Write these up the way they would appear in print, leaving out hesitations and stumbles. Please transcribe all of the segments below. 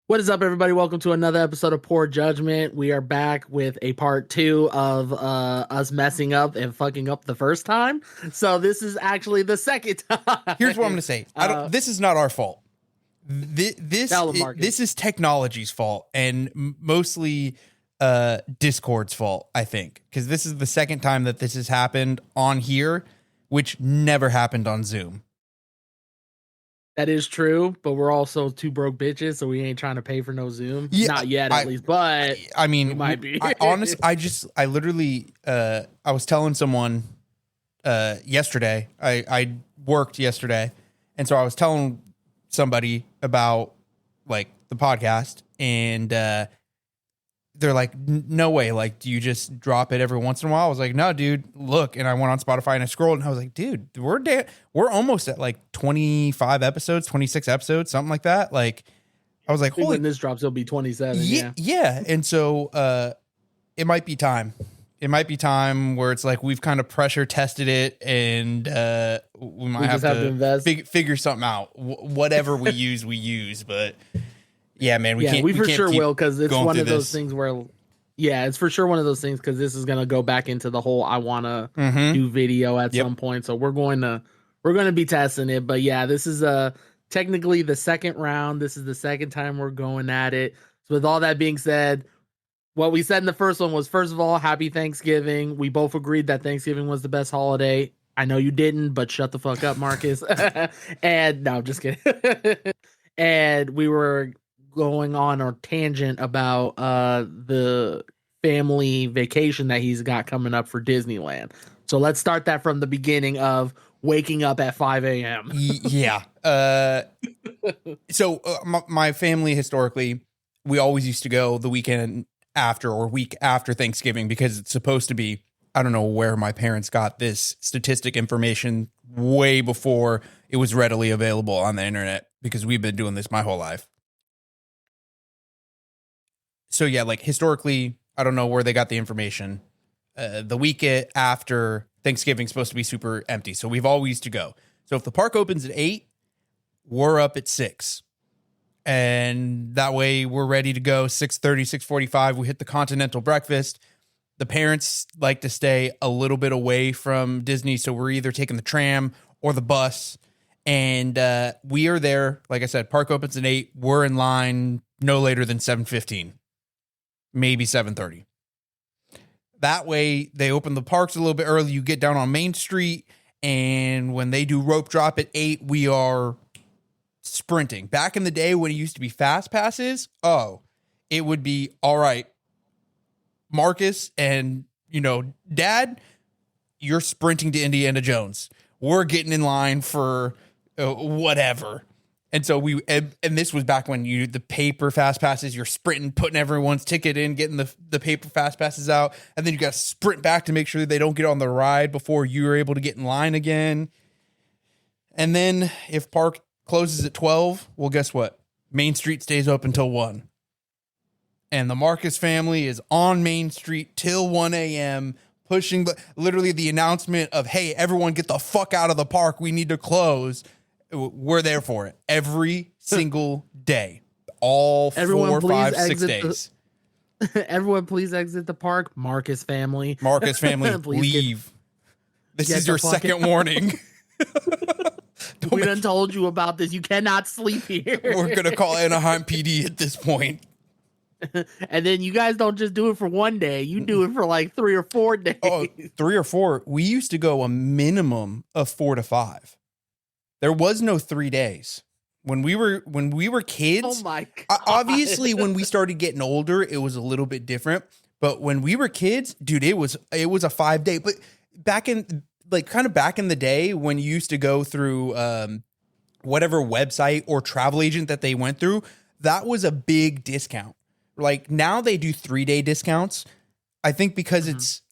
What is up, everybody? Welcome to another episode of Poor Judgment. We are back with a part two of us messing up and fucking up the first time. So this is actually the second time. Here's what I'm going to say. This is not our fault. This is technology's fault and mostly Discord's fault, I think, because this is the second time that this has happened on here, which never happened on Zoom. That is true, but we're also two broke bitches, so we ain't trying to pay for no Zoom. Yeah, not yet, at least. But I mean, we might be. I literally, I was telling someone yesterday. I worked yesterday, and so I was telling somebody about like the podcast, and they're like, no way, like, do you just drop it every once in a while? I was like, no, dude, look. And I went on Spotify and I scrolled and I was like, dude, we're almost at like 25 episodes, 26 episodes, something like that. Like, I was like, holy, when this drops, it'll be 27. Yeah. And so it might be time. It might be time where it's like we've kind of pressure tested it, and we might have to invest. Figure something out. Whatever we use, but yeah, man, we for sure will, because it's one of those things where, it's for sure one of those things, because this is gonna go back into the whole I wanna do video at some point. So we're gonna be testing it. But yeah, this is technically the second round. This is the second time we're going at it. So with all that being said, what we said in the first one was, first of all, happy Thanksgiving. We both agreed that Thanksgiving was the best holiday. I know you didn't, but shut the fuck up, Marcus. And no, I'm just kidding. And we were going on a tangent about the family vacation that he's got coming up for Disneyland. So let's start that from the beginning of waking up at 5 a.m. Yeah. So my family, historically, we always used to go the weekend after or week after Thanksgiving, because it's supposed to be, I don't know where my parents got this statistic information way before it was readily available on the internet, because we've been doing this my whole life. So yeah, like historically, I don't know where they got the information. The week after Thanksgiving is supposed to be super empty. So we've always used to go. So if the park opens at 8, we're up at 6. And that way we're ready to go. 6:30, 6:45, we hit the continental breakfast. The parents like to stay a little bit away from Disney, so we're either taking the tram or the bus. And we are there. Like I said, park opens at 8. We're in line no later than 7:15. Maybe 7:30. That way, they open the parks a little bit early. You get down on Main Street, and when they do rope drop at 8, we are sprinting. Back in the day when it used to be fast passes, it would be, all right, Marcus and, Dad, you're sprinting to Indiana Jones. We're getting in line for whatever. And so and this was back when the paper fast passes, you're sprinting, putting everyone's ticket in, getting the paper fast passes out. And then you got to sprint back to make sure they don't get on the ride before you're able to get in line again. And then if park closes at 12, well, guess what? Main Street stays open till 1. And the Marcus family is on Main Street till 1 a.m., pushing literally the announcement of, hey, everyone get the fuck out of the park. We need to close. We're there for it every single day, all 4, 5, 6 days. Everyone, please exit the park. Marcus family, leave. This is your second warning. We done told you about this. You cannot sleep here. We're gonna call Anaheim PD at this point. And then you guys don't just do it for one day. You do it for like 3 or 4 days. Oh, 3 or 4. We used to go a minimum of 4 to 5. There was no 3 days. When we were kids, oh my God. Obviously when we started getting older, it was a little bit different. But when we were kids, dude, it was a 5-day. But back in the day when you used to go through whatever website or travel agent that they went through, that was a big discount. Like now they do 3-day discounts. I think because it's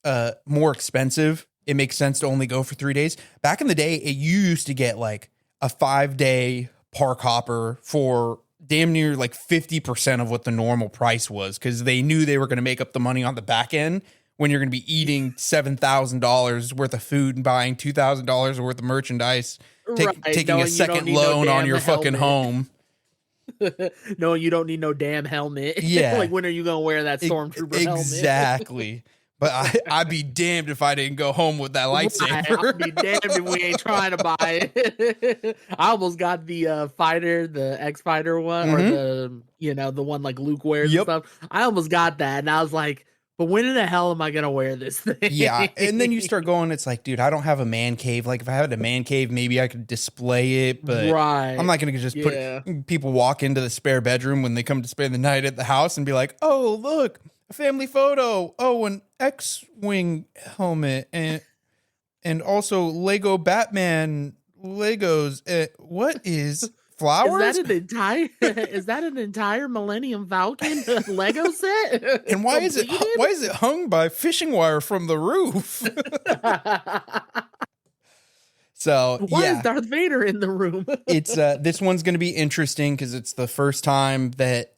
more expensive, it makes sense to only go for 3 days. Back in the day, you used to get like a 5-day park hopper for damn near like 50% of what the normal price was, because they knew they were going to make up the money on the back end when you're going to be eating $7,000 worth of food and buying $2,000 worth of merchandise, taking a second loan on your fucking home. No, you don't need no damn helmet. Yeah. Like, when are you gonna wear that stormtrooper helmet? Exactly. But I'd be damned if I didn't go home with that lightsaber. Right, I'd be damned if we ain't trying to buy it. I almost got the fighter, the X fighter one, or the one like Luke wears and stuff. I almost got that, and I was like, but when in the hell am I gonna wear this thing? Yeah, and then you start going, it's like, dude, I don't have a man cave. Like, if I had a man cave, maybe I could display it, but I'm not gonna just put people walk into the spare bedroom when they come to spend the night at the house and be like, oh, look, a family photo. Oh, an X-wing helmet and also Lego Batman Legos. What is flowers? Is that an entire Millennium Falcon Lego set? And why is it hung by fishing wire from the roof? So why is Darth Vader in the room? It's this one's going to be interesting because it's the first time that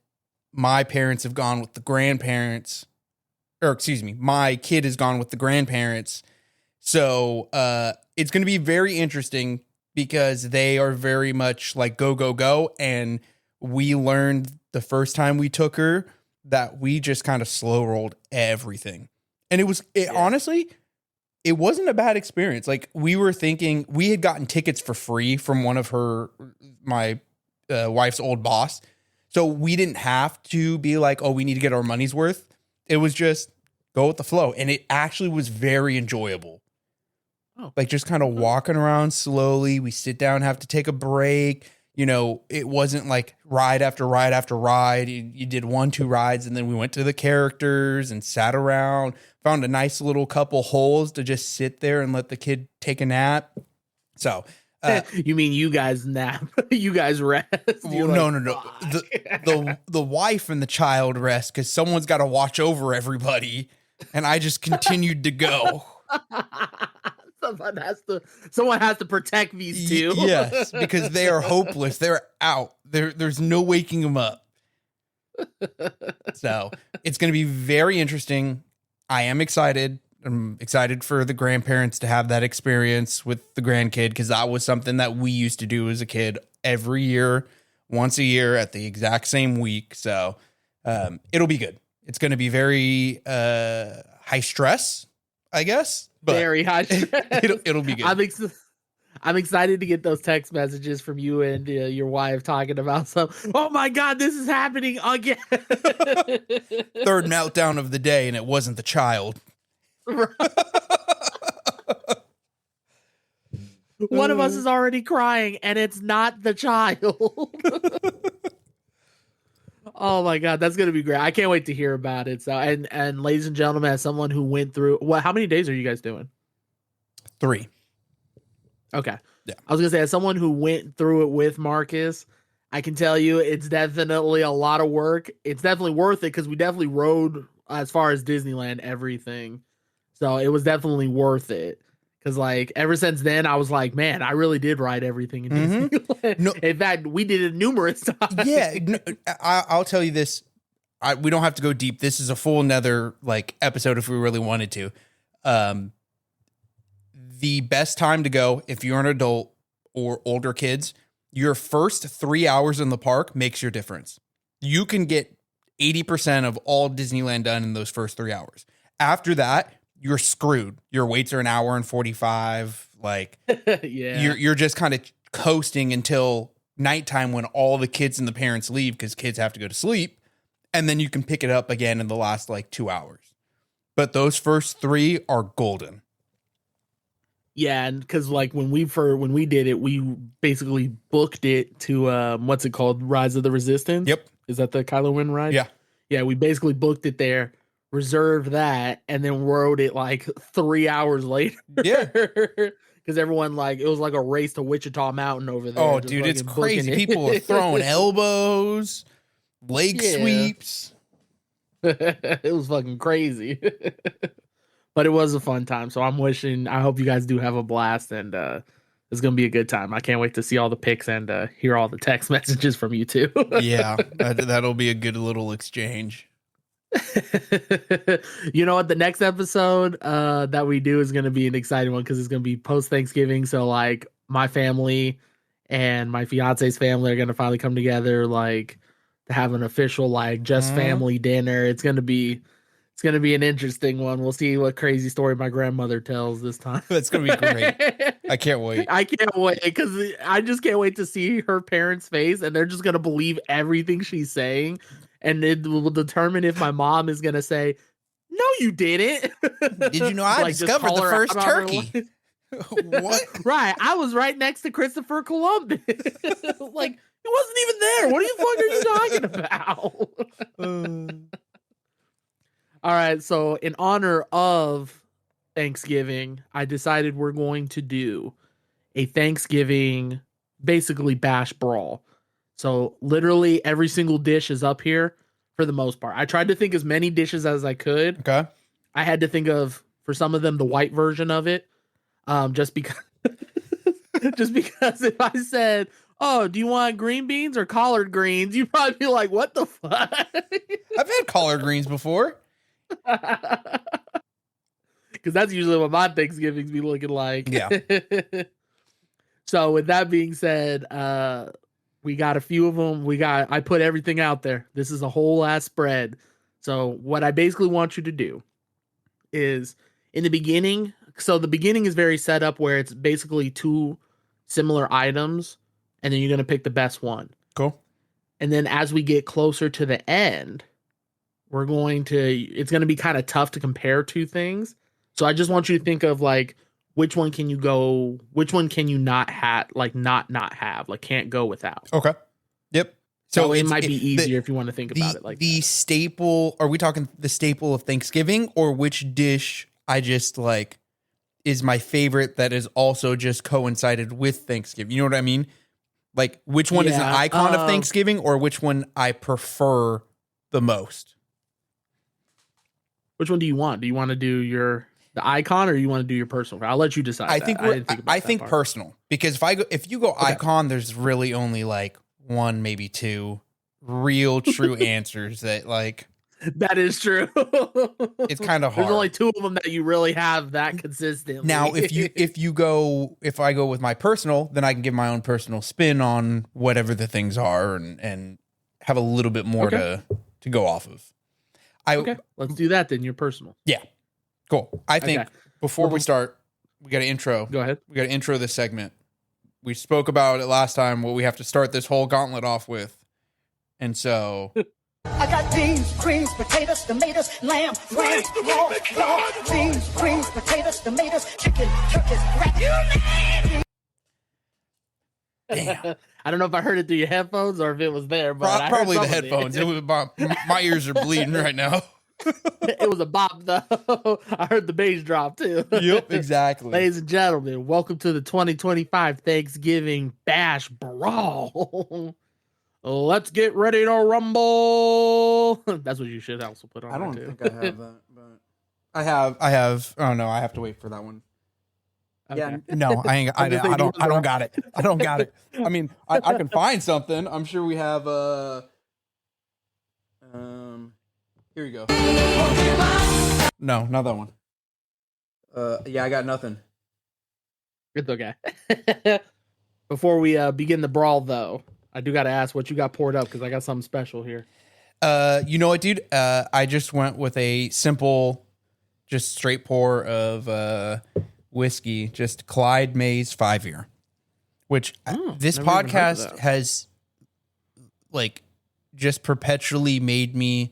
my parents have gone with the grandparents, or excuse me, my kid has gone with the grandparents. So it's going to be very interesting because they are very much like go, go, go. And we learned the first time we took her that we just kind of slow rolled everything. And honestly, it wasn't a bad experience. Like, we were thinking, we had gotten tickets for free from one of my wife's old boss. So we didn't have to be like, oh, we need to get our money's worth. It was just go with the flow. And it actually was very enjoyable. Oh. Like, just kind of walking around slowly. We sit down, have to take a break. You know, it wasn't like ride after ride after ride. You did 1-2 rides, and then we went to the characters and sat around, found a nice little couple holes to just sit there and let the kid take a nap. So you mean you guys nap? You guys rest? Well, no. The wife and the child rest because someone's got to watch over everybody, and I just continued to go. Someone has to protect these two. Yes, because they are hopeless. They're out. There's no waking them up. So it's going to be very interesting. I am excited. I'm excited for the grandparents to have that experience with the grandkid, because that was something that we used to do as a kid every year, once a year at the exact same week. So it'll be good. It's going to be very high stress, I guess. But very high stress. It'll be good. I'm excited to get those text messages from you and your wife talking about some. Oh my God, this is happening again. Third meltdown of the day, and it wasn't the child. One of us is already crying, and it's not the child. Oh my God, that's gonna be great! I can't wait to hear about it. So, and ladies and gentlemen, as someone who went through, how many days are you guys doing? 3. Okay. Yeah. I was gonna say, as someone who went through it with Marcus, I can tell you it's definitely a lot of work. It's definitely worth it because we definitely rode as far as Disneyland, everything. So it was definitely worth it. Because, like, ever since then, I was like, man, I really did ride everything in Disneyland. No, in fact, we did it numerous times. Yeah, no, I'll tell you this. We don't have to go deep. This is a full another like episode if we really wanted to. The best time to go if you're an adult or older kids, your first 3 hours in the park makes your difference. You can get 80% of all Disneyland done in those first 3 hours. After that, you're screwed. Your waits are an hour and 45. Like, yeah, you're just kind of coasting until nighttime when all the kids and the parents leave because kids have to go to sleep. And then you can pick it up again in the last like 2 hours. But those first 3 are golden. Yeah, and because like when we did it, we basically booked it to what's it called, Rise of the Resistance. Yep, is that the Kylo Ren ride? Yeah. We basically booked it there, reserved that, and then rode it like 3 hours later. Yeah, because everyone like it was like a race to Wichita Mountain over there. Oh, dude, it's crazy. People are throwing elbows, leg sweeps. It was fucking crazy. But it was a fun time. So I hope you guys do have a blast, and it's going to be a good time. I can't wait to see all the pics and hear all the text messages from you too. Yeah, that'll be a good little exchange. You know what? The next episode that we do is going to be an exciting one because it's going to be post Thanksgiving. So like my family and my fiance's family are gonna finally come together, like to have an official like just family dinner. It's gonna be an interesting one. We'll see what crazy story my grandmother tells this time. That's gonna be great. I can't wait. I can't wait because I just can't wait to see her parents' face, and they're just gonna believe everything she's saying, and it will determine if my mom is gonna say, "No, you didn't." Did you know I discovered the first turkey? What? Right, I was right next to Christopher Columbus. Like, he wasn't even there. What the fuck are you talking about? All right, so in honor of Thanksgiving, I decided we're going to do a Thanksgiving basically bash brawl. So literally every single dish is up here for the most part. I tried to think as many dishes as I could. Okay. I had to think of, for some of them, the white version of it. Just because if I said, "Oh, do you want green beans or collard greens?" you'd probably be like, "What the fuck?" I've had collard greens before. Because that's usually what my Thanksgivings be looking like. Yeah. So with that being said, we got a few of them. I put everything out there. This is a whole ass spread. So what I basically want you to do is in the beginning. So the beginning is very set up where it's basically two similar items, and then you're going to pick the best one. Cool. And then as we get closer to the end, it's going to be kind of tough to compare two things. So I just want you to think of like, which one can you not have, like not have, like can't go without. Okay. Yep. So it might be easier if you want to think about it like the that. Staple. Are we talking the staple of Thanksgiving, or which dish I just like is my favorite that is also just coincided with Thanksgiving? You know what I mean? Like which one is an icon of Thanksgiving, or which one I prefer the most? Which one do you want? Do you want to do the icon, or you want to do your personal? I'll let you decide. I think personal, because if you go icon, there's really only like one, maybe two real true answers that like. That is true. It's kind of hard. There's only two of them that you really have that consistently. Now, if I go with my personal, then I can give my own personal spin on whatever the things are and have a little bit more to go off of. Okay, let's do that then. Your personal. Yeah. Cool. I think before we start, we got an intro. Go ahead. We got to intro this segment. We spoke about it last time, what we have to start this whole gauntlet off with. And so I got beans, creams, potatoes, tomatoes, lamb, ram, raw, beans, creams, potatoes, tomatoes, chicken, turkeys, rat. damn. I don't know if I heard it through your headphones or if it was there, but probably the headphones. It was my ears are bleeding right now. It was a bop though. I heard the bass drop too. Yep, exactly. Ladies and gentlemen, welcome to the 2025 Thanksgiving Bash Brawl. Let's get ready to rumble. That's what you should also put on. I don't there too. think I have that, but I have. Oh no, I have to wait for that one. Okay. Yeah, no, I ain't. I don't got it. I don't got it. I mean, I can find something. I'm sure we have. Here we go. No, not that one. Yeah, I got nothing. It's okay. Before we begin the brawl, though, I do got to ask what you got poured up because I got something special here. You know what, dude? I just went with a simple, just straight pour of whiskey, just Clyde Mays 5-year, which this podcast has like just perpetually made me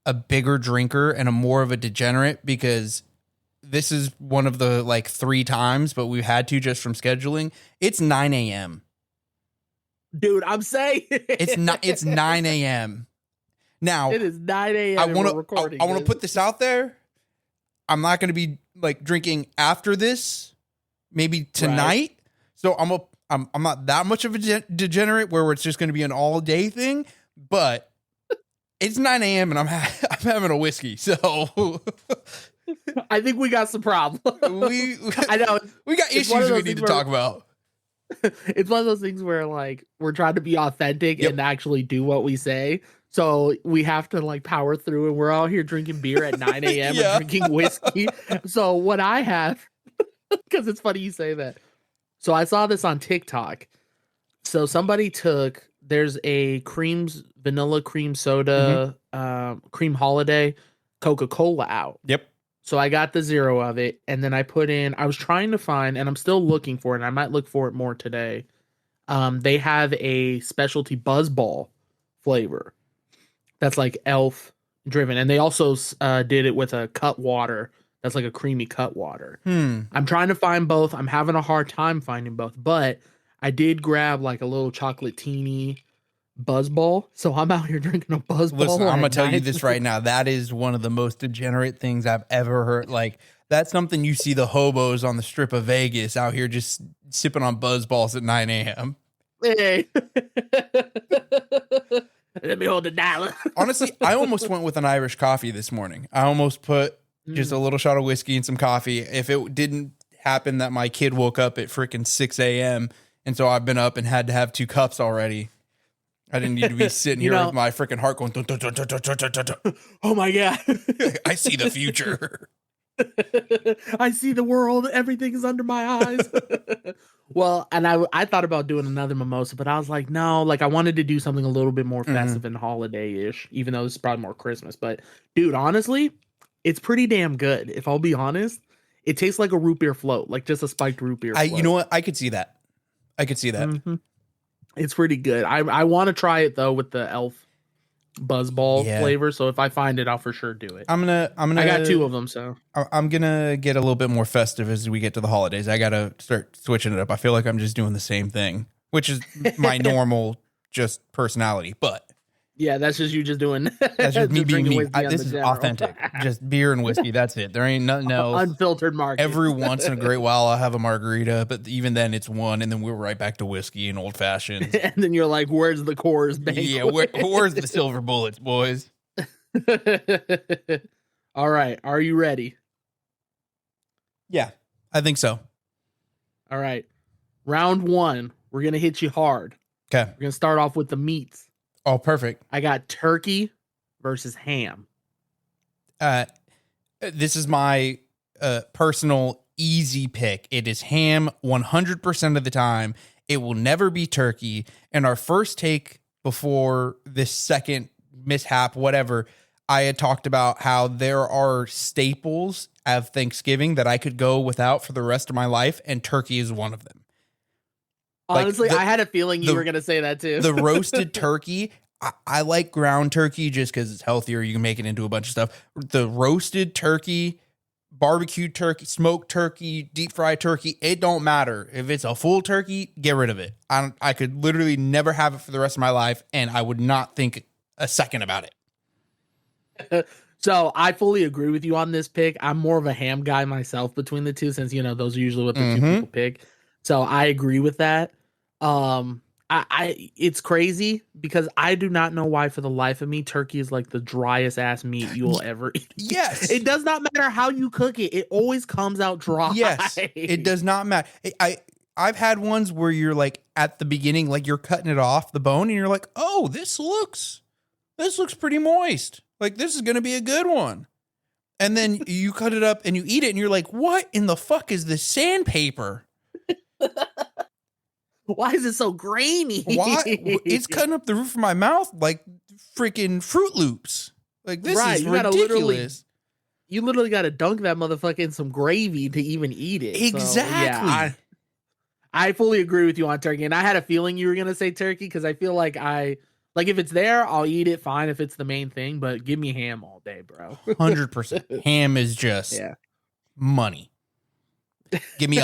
a bigger drinker and a more of a degenerate, because this is one of the like 3 times, but we had to just from scheduling. It's 9 a.m. Dude, I'm saying it's 9 a.m. Now it is 9 a.m. I want to put this out there. I'm not going to be like drinking after this, maybe tonight. Right. So I'm not that much of a degenerate where it's just going to be an all day thing, but it's 9 a.m. and I'm having a whiskey. So I think we got some problems. I know we got issues we need to talk about. It's one of those things where like we're trying to be authentic and actually do what we say. So we have to like power through, and we're all here drinking beer at 9 a.m. and drinking whiskey. So what I have, because it's funny you say that. So I saw this on TikTok. So somebody there's a vanilla cream soda, cream holiday Coca-Cola out. Yep. So I got the 0 of it, and then I was trying to find, and I'm still looking for it, and I might look for it more today. They have a specialty Buzzball flavor that's like elf driven, and they also did it with a cut water that's like a creamy cut water. I'm trying to find both. I'm having a hard time finding both, but I did grab like a little chocolatini Buzzball, so I'm out here drinking a Buzzball. Listen, I'm gonna tell you this right now. That is one of the most degenerate things I've ever heard. Like, that's something you see the hobos on the strip of Vegas out here just sipping on Buzzballs at 9 a.m. Hey. Let me hold the dollar. Honestly, I almost went with an Irish coffee this morning. I almost put just a little shot of whiskey and some coffee. If it didn't happen that my kid woke up at freaking 6 a.m. and so I've been up and had to have 2 cups already. I didn't need to be sitting here with my freaking heart going. Dun, dun, dun, dun, dun, dun, dun, dun. Oh my God. I see the future. I see the world. Everything is under my eyes. Well, and I thought about doing another mimosa, but I was like, no, like I wanted to do something a little bit more festive and holiday-ish, even though this is probably more Christmas. But dude, honestly, it's pretty damn good. If I'll be honest, it tastes like a root beer float, like just a spiked root beer float. You know what? I could see that. Mm-hmm. It's pretty good. I want to try it though with the elf Buzzball flavor. So if I find it, I'll for sure do it. I got 2 of them, so I'm gonna get a little bit more festive as we get to the holidays. I gotta start switching it up. I feel like I'm just doing the same thing, which is my normal just personality. But yeah, that's just you just doing. That's just me being me. This is authentic. Just beer and whiskey. That's it. There ain't nothing else. Unfiltered market. Every once in a great while, I'll have a margarita, but even then, it's one, and then we're right back to whiskey and old fashioned. And then you're like, "Where's the Coors Banquet? Yeah, where's the silver bullets, boys?" All right, are you ready? Yeah, I think so. All right, round 1. We're gonna hit you hard. Okay, we're gonna start off with the meats. Oh, perfect. I got turkey versus ham. This is my personal easy pick. It is ham 100% of the time. It will never be turkey. And our first take before this second mishap, whatever, I had talked about how there are staples of Thanksgiving that I could go without for the rest of my life, and turkey is one of them. Honestly, I had a feeling you were going to say that too. The roasted turkey, I like ground turkey just because it's healthier. You can make it into a bunch of stuff. The roasted turkey, barbecue turkey, smoked turkey, deep fried turkey, it don't matter. If it's a full turkey, get rid of it. I could literally never have it for the rest of my life, and I would not think a second about it. So I fully agree with you on this pick. I'm more of a ham guy myself between the two, since, those are usually what the 2 people pick. So I agree with that. It's crazy because I do not know why for the life of me life is like the driest ass meat you will ever eat. Yes. It does not matter how you cook it. It always comes out dry. Yes. It does not matter. I've had ones where you're like at the beginning, like you're cutting it off the bone and you're like, oh, this looks pretty moist. Like this is going to be a good one. And then you cut it up and you eat it and you're like, what in the fuck is this sandpaper? Why is it so grainy? Why? It's cutting up the roof of my mouth like freaking Fruit Loops. Like this is ridiculous. You literally got to dunk that motherfucker in some gravy to even eat it. Exactly. So, yeah, I fully agree with you on turkey, and I had a feeling you were gonna say turkey because I feel like if it's there, I'll eat it fine if it's the main thing. But give me ham all day, bro. 100%. Ham is just money. Give me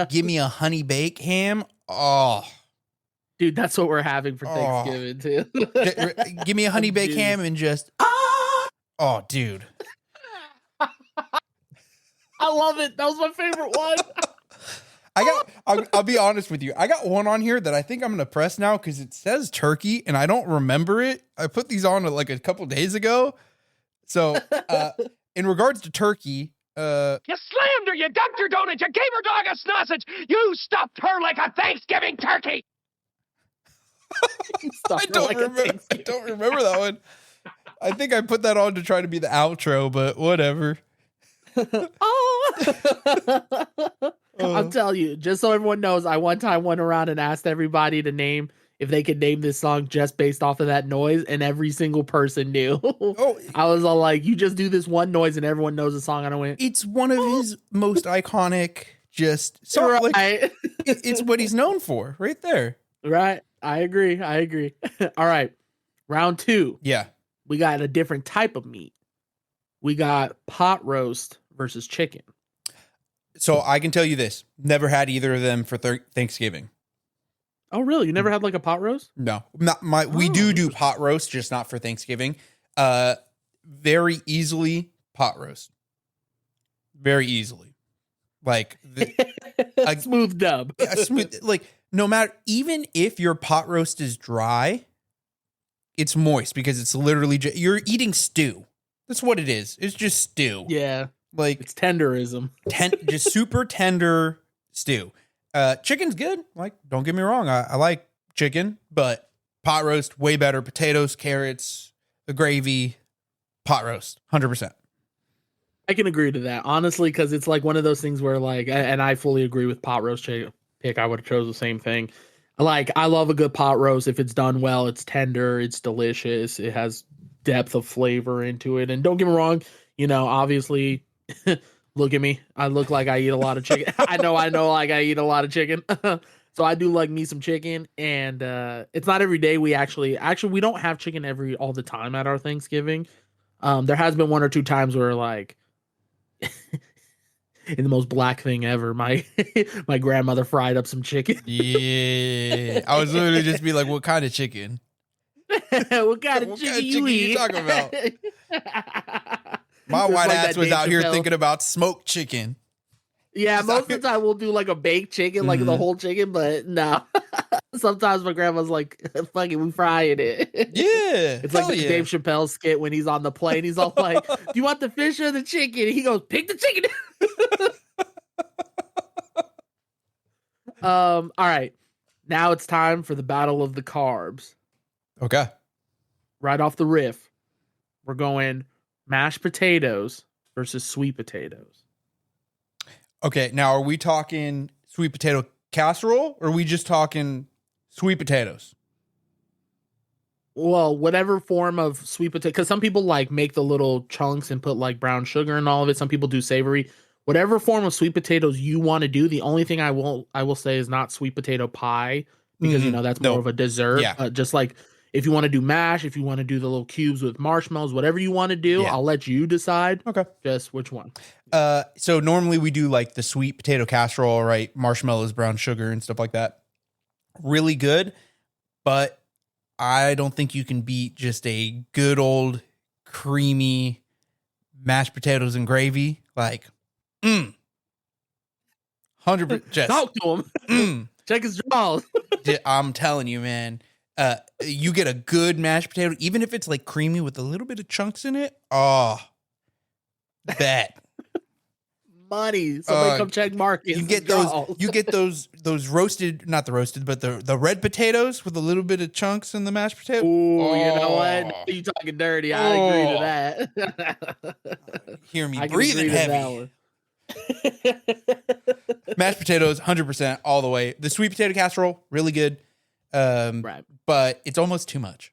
give me a honey bake ham. Oh, dude, that's what we're having for Thanksgiving too. Give me a honey bake ham and just oh, dude. I love it. That was my favorite one. I'll be honest with you. I got one on here that I think I'm going to press now because it says turkey and I don't remember it. I put these on like a couple days ago. So in regards to turkey, you slammed her, you dumped her donut, you gave her dog a sausage, you stuffed her like a Thanksgiving turkey. I don't remember that one. I think I put that on to try to be the outro, but whatever. I'll tell you, just so everyone knows, I one time went around and asked everybody to name if they could name this song just based off of that noise, and every single person knew. I was all like, you just do this one noise and everyone knows the song. And I went, it's one of his most iconic song. Right. Like, it's what he's known for right there. Right. I agree. All right. Round 2. Yeah. We got a different type of meat. We got pot roast versus chicken. So I can tell you this. Never had either of them for Thanksgiving. Oh, really? You never had like a pot roast? No. We do pot roast, just not for Thanksgiving. Very easily pot roast. Very easily. Like a smooth dub. Like no matter, even if your pot roast is dry, it's moist because it's literally you're eating stew. That's what it is. It's just stew. Yeah. Like it's tenderism. Just super tender stew. Chicken's good. Like, don't get me wrong. I like chicken, but pot roast, way better. Potatoes, carrots, the gravy, pot roast, 100%. I can agree to that, honestly, because it's like one of those things where, like, and I fully agree with pot roast pick. I would have chose the same thing. Like, I love a good pot roast. If it's done well, it's tender, it's delicious, it has depth of flavor into it. And don't get me wrong, obviously, look at me. I look like I eat a lot of chicken. I know like I eat a lot of chicken. So I do like me some chicken, and it's not every day. We actually we don't have chicken all the time at our Thanksgiving. There has been one or two times where, like, in the most black thing ever, my grandmother fried up some chicken. Yeah, I was literally just be like, "What kind of chicken? What kind of chicken you talking about?" My white ass was out here thinking about smoked chicken. Yeah, most of the time we'll do like a baked chicken, like the whole chicken, but no. Sometimes my grandma's like, fuck it, we frying it. Yeah. It's like the Dave Chappelle skit when he's on the plane. He's all like, do you want the fish or the chicken? He goes, pick the chicken. All right. Now it's time for the battle of the carbs. Okay. Right off the riff, we're going mashed potatoes versus sweet potatoes. Okay, now are we talking sweet potato casserole or are we just talking sweet potatoes? Well, whatever form of sweet potato, because some people like make the little chunks and put like brown sugar and all of it. Some people do savory. Whatever form of sweet potatoes you want to do. The only thing I will say is not sweet potato pie, because that's more of a dessert. Yeah. Just like if you want to do mash, if you want to do the little cubes with marshmallows, whatever you want to do, I'll let you decide. Okay. Just which one. So normally we do like the sweet potato casserole, right? Marshmallows, brown sugar, and stuff like that. Really good, but I don't think you can beat just a good old creamy mashed potatoes and gravy. Like, 100%. Talk to him. Check his jaws. I'm telling you, man. You get a good mashed potato, even if it's like creamy with a little bit of chunks in it. Oh, bet. Money. Somebody come check Marcus. You get those roasted, not the roasted, but the red potatoes with a little bit of chunks in the mashed potato. Ooh, you know what? You talking dirty. I agree to that. Hear me breathing heavy. Mashed potatoes, 100% all the way. The sweet potato casserole, really good. Right. But it's almost too much.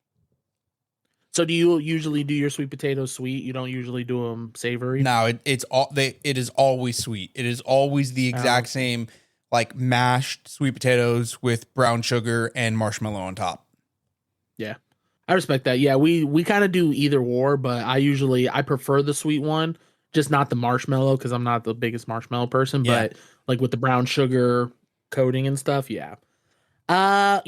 So do you usually do your sweet potatoes sweet? You don't usually do them savory? No, it is always sweet. It is always the exact same, like mashed sweet potatoes with brown sugar and marshmallow on top. Yeah. I respect that. Yeah, we kind of do either or, but I prefer the sweet one, just not the marshmallow because I'm not the biggest marshmallow person, but like with the brown sugar coating and stuff, yeah. I'm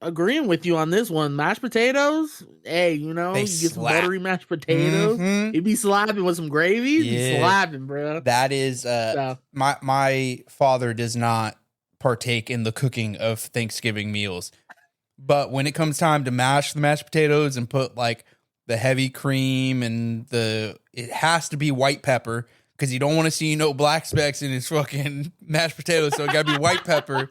agreeing with you on this one. Mashed potatoes, hey, you get some buttery mashed potatoes. It'd be slapping with some gravy. It'd be slapping, bro. That is, my father does not partake in the cooking of Thanksgiving meals, but when it comes time to mash the mashed potatoes and put like the heavy cream and it has to be white pepper because you don't want to see black specks in his fucking mashed potatoes, so it gotta be white pepper.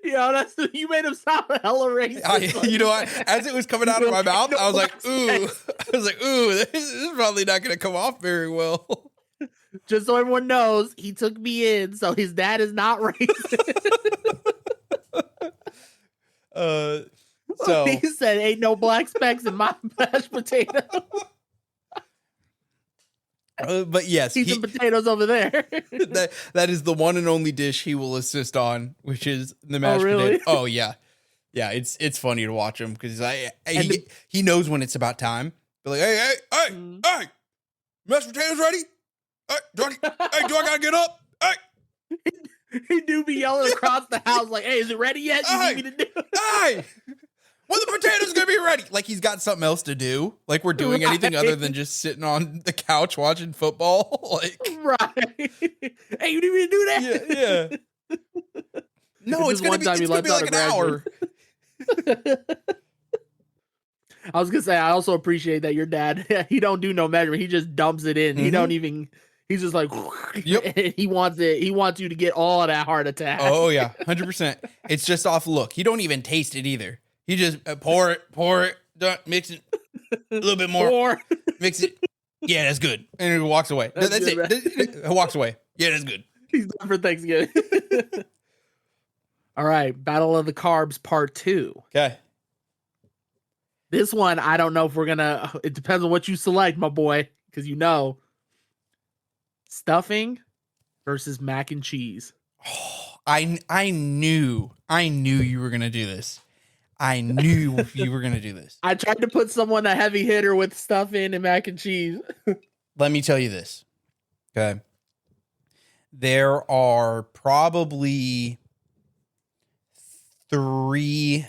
You made him sound hella racist. You know what? As it was coming out of my mouth, I was like, ooh. This is probably not going to come off very well. Just so everyone knows, he took me in, so his dad is not racist. So he said, "Ain't no black specks in my mashed potato." But yes, some potatoes over there. that is the one and only dish he will assist on, which is the mashed really? potato. Oh yeah, yeah. It's funny to watch him because he knows when it's about time. They're like, hey, mashed potatoes ready? Hey, do I gotta get up? Hey. He do be yelling across the house like, "Hey, is it ready yet? You need me to do it?" Hey, when the potatoes gonna be ready? Like he's got something else to do. Like we're doing anything other than just sitting on the couch watching football. Like right. Hey, you need me to do that? Yeah. No, it's gonna be like an hour. I was gonna say, I also appreciate that your dad, he don't do no measurement. He just dumps it in. He don't even. He's just like, yep. He wants it. He wants you to get all of that heart attack. Oh yeah, 100%. It's just off look. He don't even taste it either. He just pour it, mix it a little bit more, mix it. Yeah, that's good. And he walks away. That's it. He walks away. Yeah, that's good. He's done for Thanksgiving. All right, Battle of the Carbs Part 2. Okay. This one, I don't know if we're gonna. It depends on what you select, my boy, because stuffing versus mac and cheese. Oh, I knew you were gonna do this. I knew you were gonna do this. I tried to put someone a heavy hitter with stuffing and mac and cheese. Let me tell you this. Okay. There are probably 3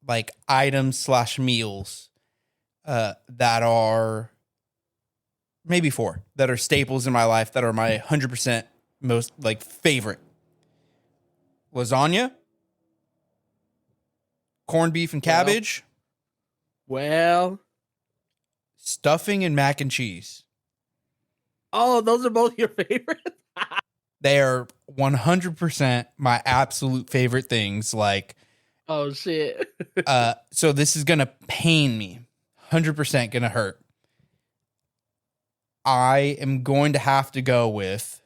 like items / meals that are maybe 4 that are staples in my life that are my 100% most like favorite. Lasagna, corned beef and cabbage. Well, stuffing and mac and cheese. Oh, those are both your favorites? They are 100% my absolute favorite things. Like, oh shit. So this is gonna pain me. 100% gonna hurt. I am going to have to go with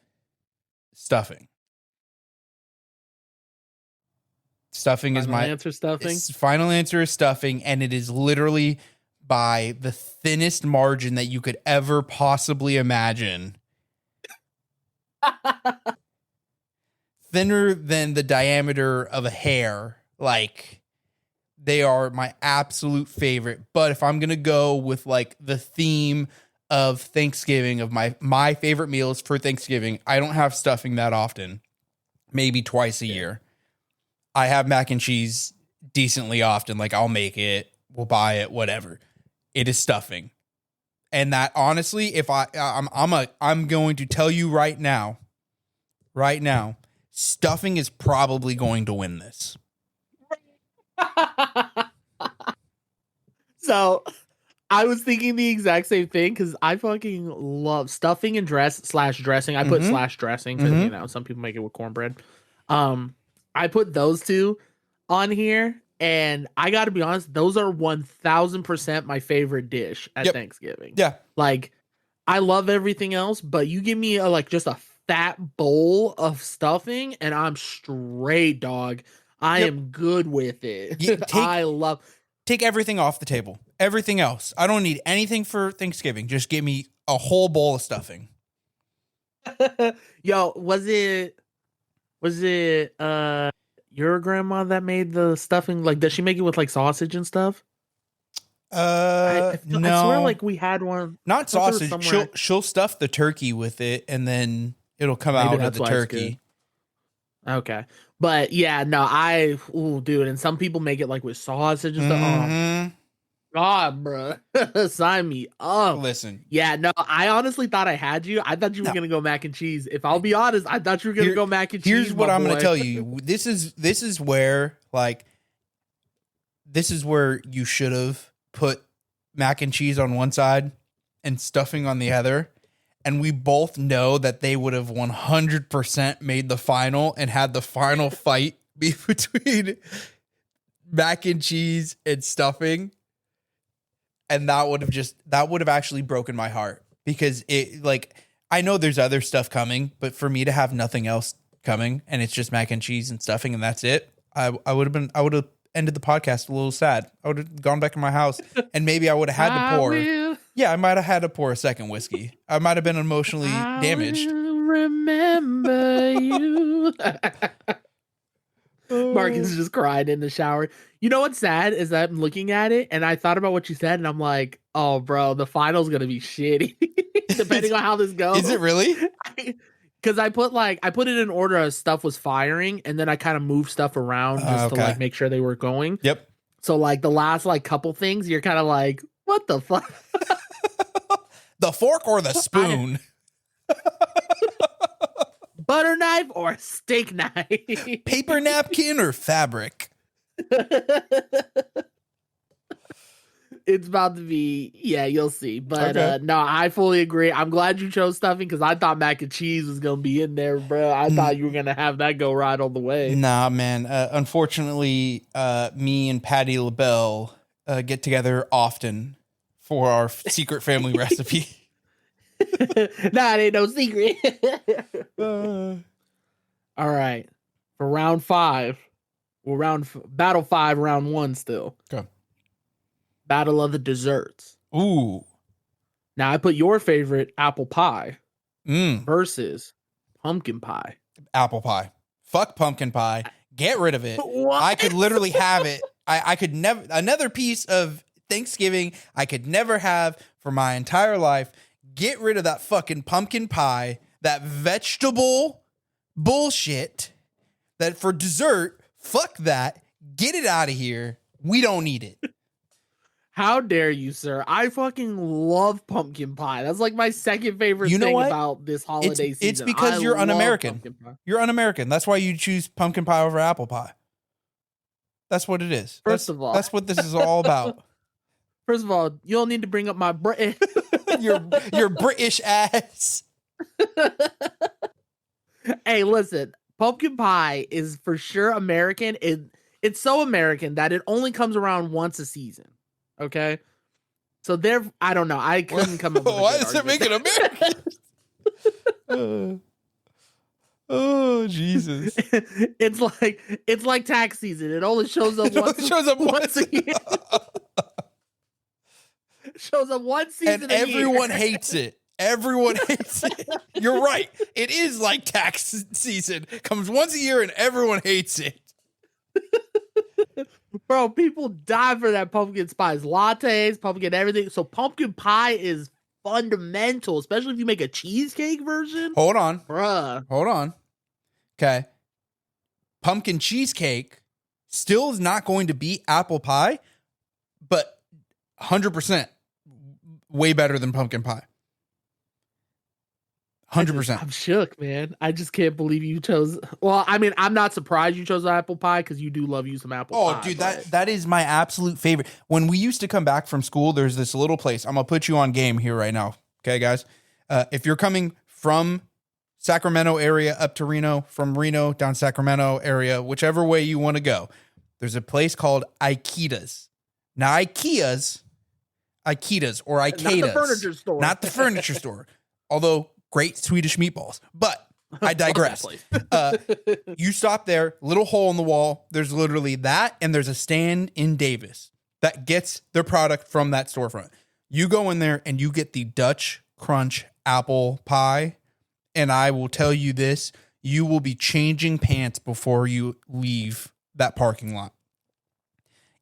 stuffing. Stuffing is my answer. Stuffing. Final answer is stuffing, and it is literally by the thinnest margin that you could ever possibly imagine. Thinner than the diameter of a hair. Like, they are my absolute favorite. But if I'm gonna go with like the theme of Thanksgiving, of my favorite meals for Thanksgiving, I don't have stuffing that often. Maybe twice a year. I have mac and cheese decently often. Like, I'll make it, we'll buy it, whatever. It is stuffing. And that, honestly, if I'm going to tell you right now, stuffing is probably going to win this. So I was thinking the exact same thing because I fucking love stuffing and dressing. I put slash dressing because some people make it with cornbread. I put those 2 on here, and I got to be honest, those are 1,000% my favorite dish at Thanksgiving. Yeah, like I love everything else, but you give me just a fat bowl of stuffing, and I'm straight, dog. I am good with it. Take everything off the table. Everything else. I don't need anything for Thanksgiving. Just give me a whole bowl of stuffing. Yo, was it your grandma that made the stuffing? Like, does she make it with like sausage and stuff? No. I swear like we had one. Not sausage. She'll stuff the turkey with it, and then it'll come out of the turkey. Okay. But yeah, no, dude, and some people make it like with sausage and stuff. Oh, God, bro. Sign me up. Listen. Yeah, no, I honestly thought I had you. I thought you were going to go mac and cheese. If I'll be honest, I thought you were going to go mac and cheese. Here's what I'm going to tell you. This is where you should have put mac and cheese on one side and stuffing on the other. And we both know that they would have 100% made the final and had the final fight be between mac and cheese and stuffing. And that would have actually broken my heart, because it, like, I know there's other stuff coming, but for me to have nothing else coming and it's just mac and cheese and stuffing and that's it, I would have ended the podcast a little sad. I would have gone back in my house and maybe I would have had to pour. Yeah, I might have had to pour a second whiskey. I might have been emotionally damaged. Remember you. Marcus just cried in the shower. You know what's sad is that I'm looking at it and I thought about what you said and I'm like, oh, bro, the final's gonna be shitty depending on how this goes. Is it really? Because I put it in order as stuff was firing and then I kind of moved stuff around just to like make sure they were going. Yep. So like the last like couple things, you're kind of like, what the fuck? The fork or the spoon? Butter knife or steak knife? Paper napkin or fabric? It's about to be, yeah, you'll see. But okay. No, I fully agree. I'm glad you chose stuffing because I thought mac and cheese was going to be in there, bro. I thought you were going to have that go right all the way. Nah, man. Unfortunately, me and Patty LaBelle get together often for our secret family recipe. Nah, it ain't no secret. All right. For round 5, well, battle 5, round 1 still. Okay. Battle of the desserts. Ooh. Now I put your favorite apple pie versus pumpkin pie. Apple pie. Fuck pumpkin pie. Get rid of it. What? I could literally have it. I could never, another piece of Thanksgiving I could never have for my entire life. Get rid of that fucking pumpkin pie, that vegetable bullshit, that for dessert, fuck that. Get it out of here. We don't need it. How dare you, sir? I fucking love pumpkin pie. That's like my second favorite thing about this holiday season. It's because you're un-American. You're un-American. That's why you choose pumpkin pie over apple pie. That's what it is. First of all, that's what this is all about. First of all, you don't need to bring up my British. your British ass. Hey, listen, pumpkin pie is for sure American. It's so American that it only comes around once a season. Okay, so I don't know. I couldn't come up with why does it make it American? Oh Jesus! It's like tax season. It only shows up once a year. Shows up one season, and everyone hates it. Everyone hates it. You're right. It is like tax season. Comes once a year, and everyone hates it. Bro, people die for that pumpkin spice lattes, pumpkin everything. So pumpkin pie is fundamental, especially if you make a cheesecake version. Hold on. Bruh. Hold on. Okay. Pumpkin cheesecake still is not going to beat apple pie, but 100% way better than pumpkin pie. 100%. I'm shook, man. I just can't believe you chose. Well, I mean, I'm not surprised you chose apple pie because you do love you some apple pie. Oh, dude, that is my absolute favorite. When we used to come back from school, there's this little place. I'm going to put you on game here right now. Okay, guys? If you're coming from Sacramento area up to Reno, from Reno down Sacramento area, whichever way you want to go, there's a place called Ikeda's. Now, Ikeda's or Ikeda's. Not the furniture store. Not the furniture store. Although great Swedish meatballs. But I digress. You stop there, little hole in the wall. There's literally that, and there's a stand in Davis that gets their product from that storefront. You go in there and you get the Dutch Crunch apple pie. And I will tell you this, you will be changing pants before you leave that parking lot.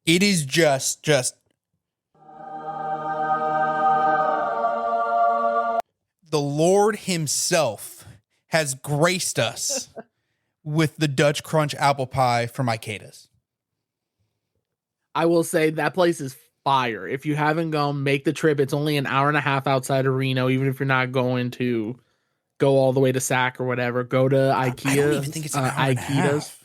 It is just the Lord himself has graced us with the Dutch Crunch apple pie from Ikeda's. I will say that place is fire. If you haven't gone, make the trip. It's only an hour and a half outside of Reno, even if you're not going to go all the way to Sac or whatever. Go to IKEA. I don't even think it's an hour and a half.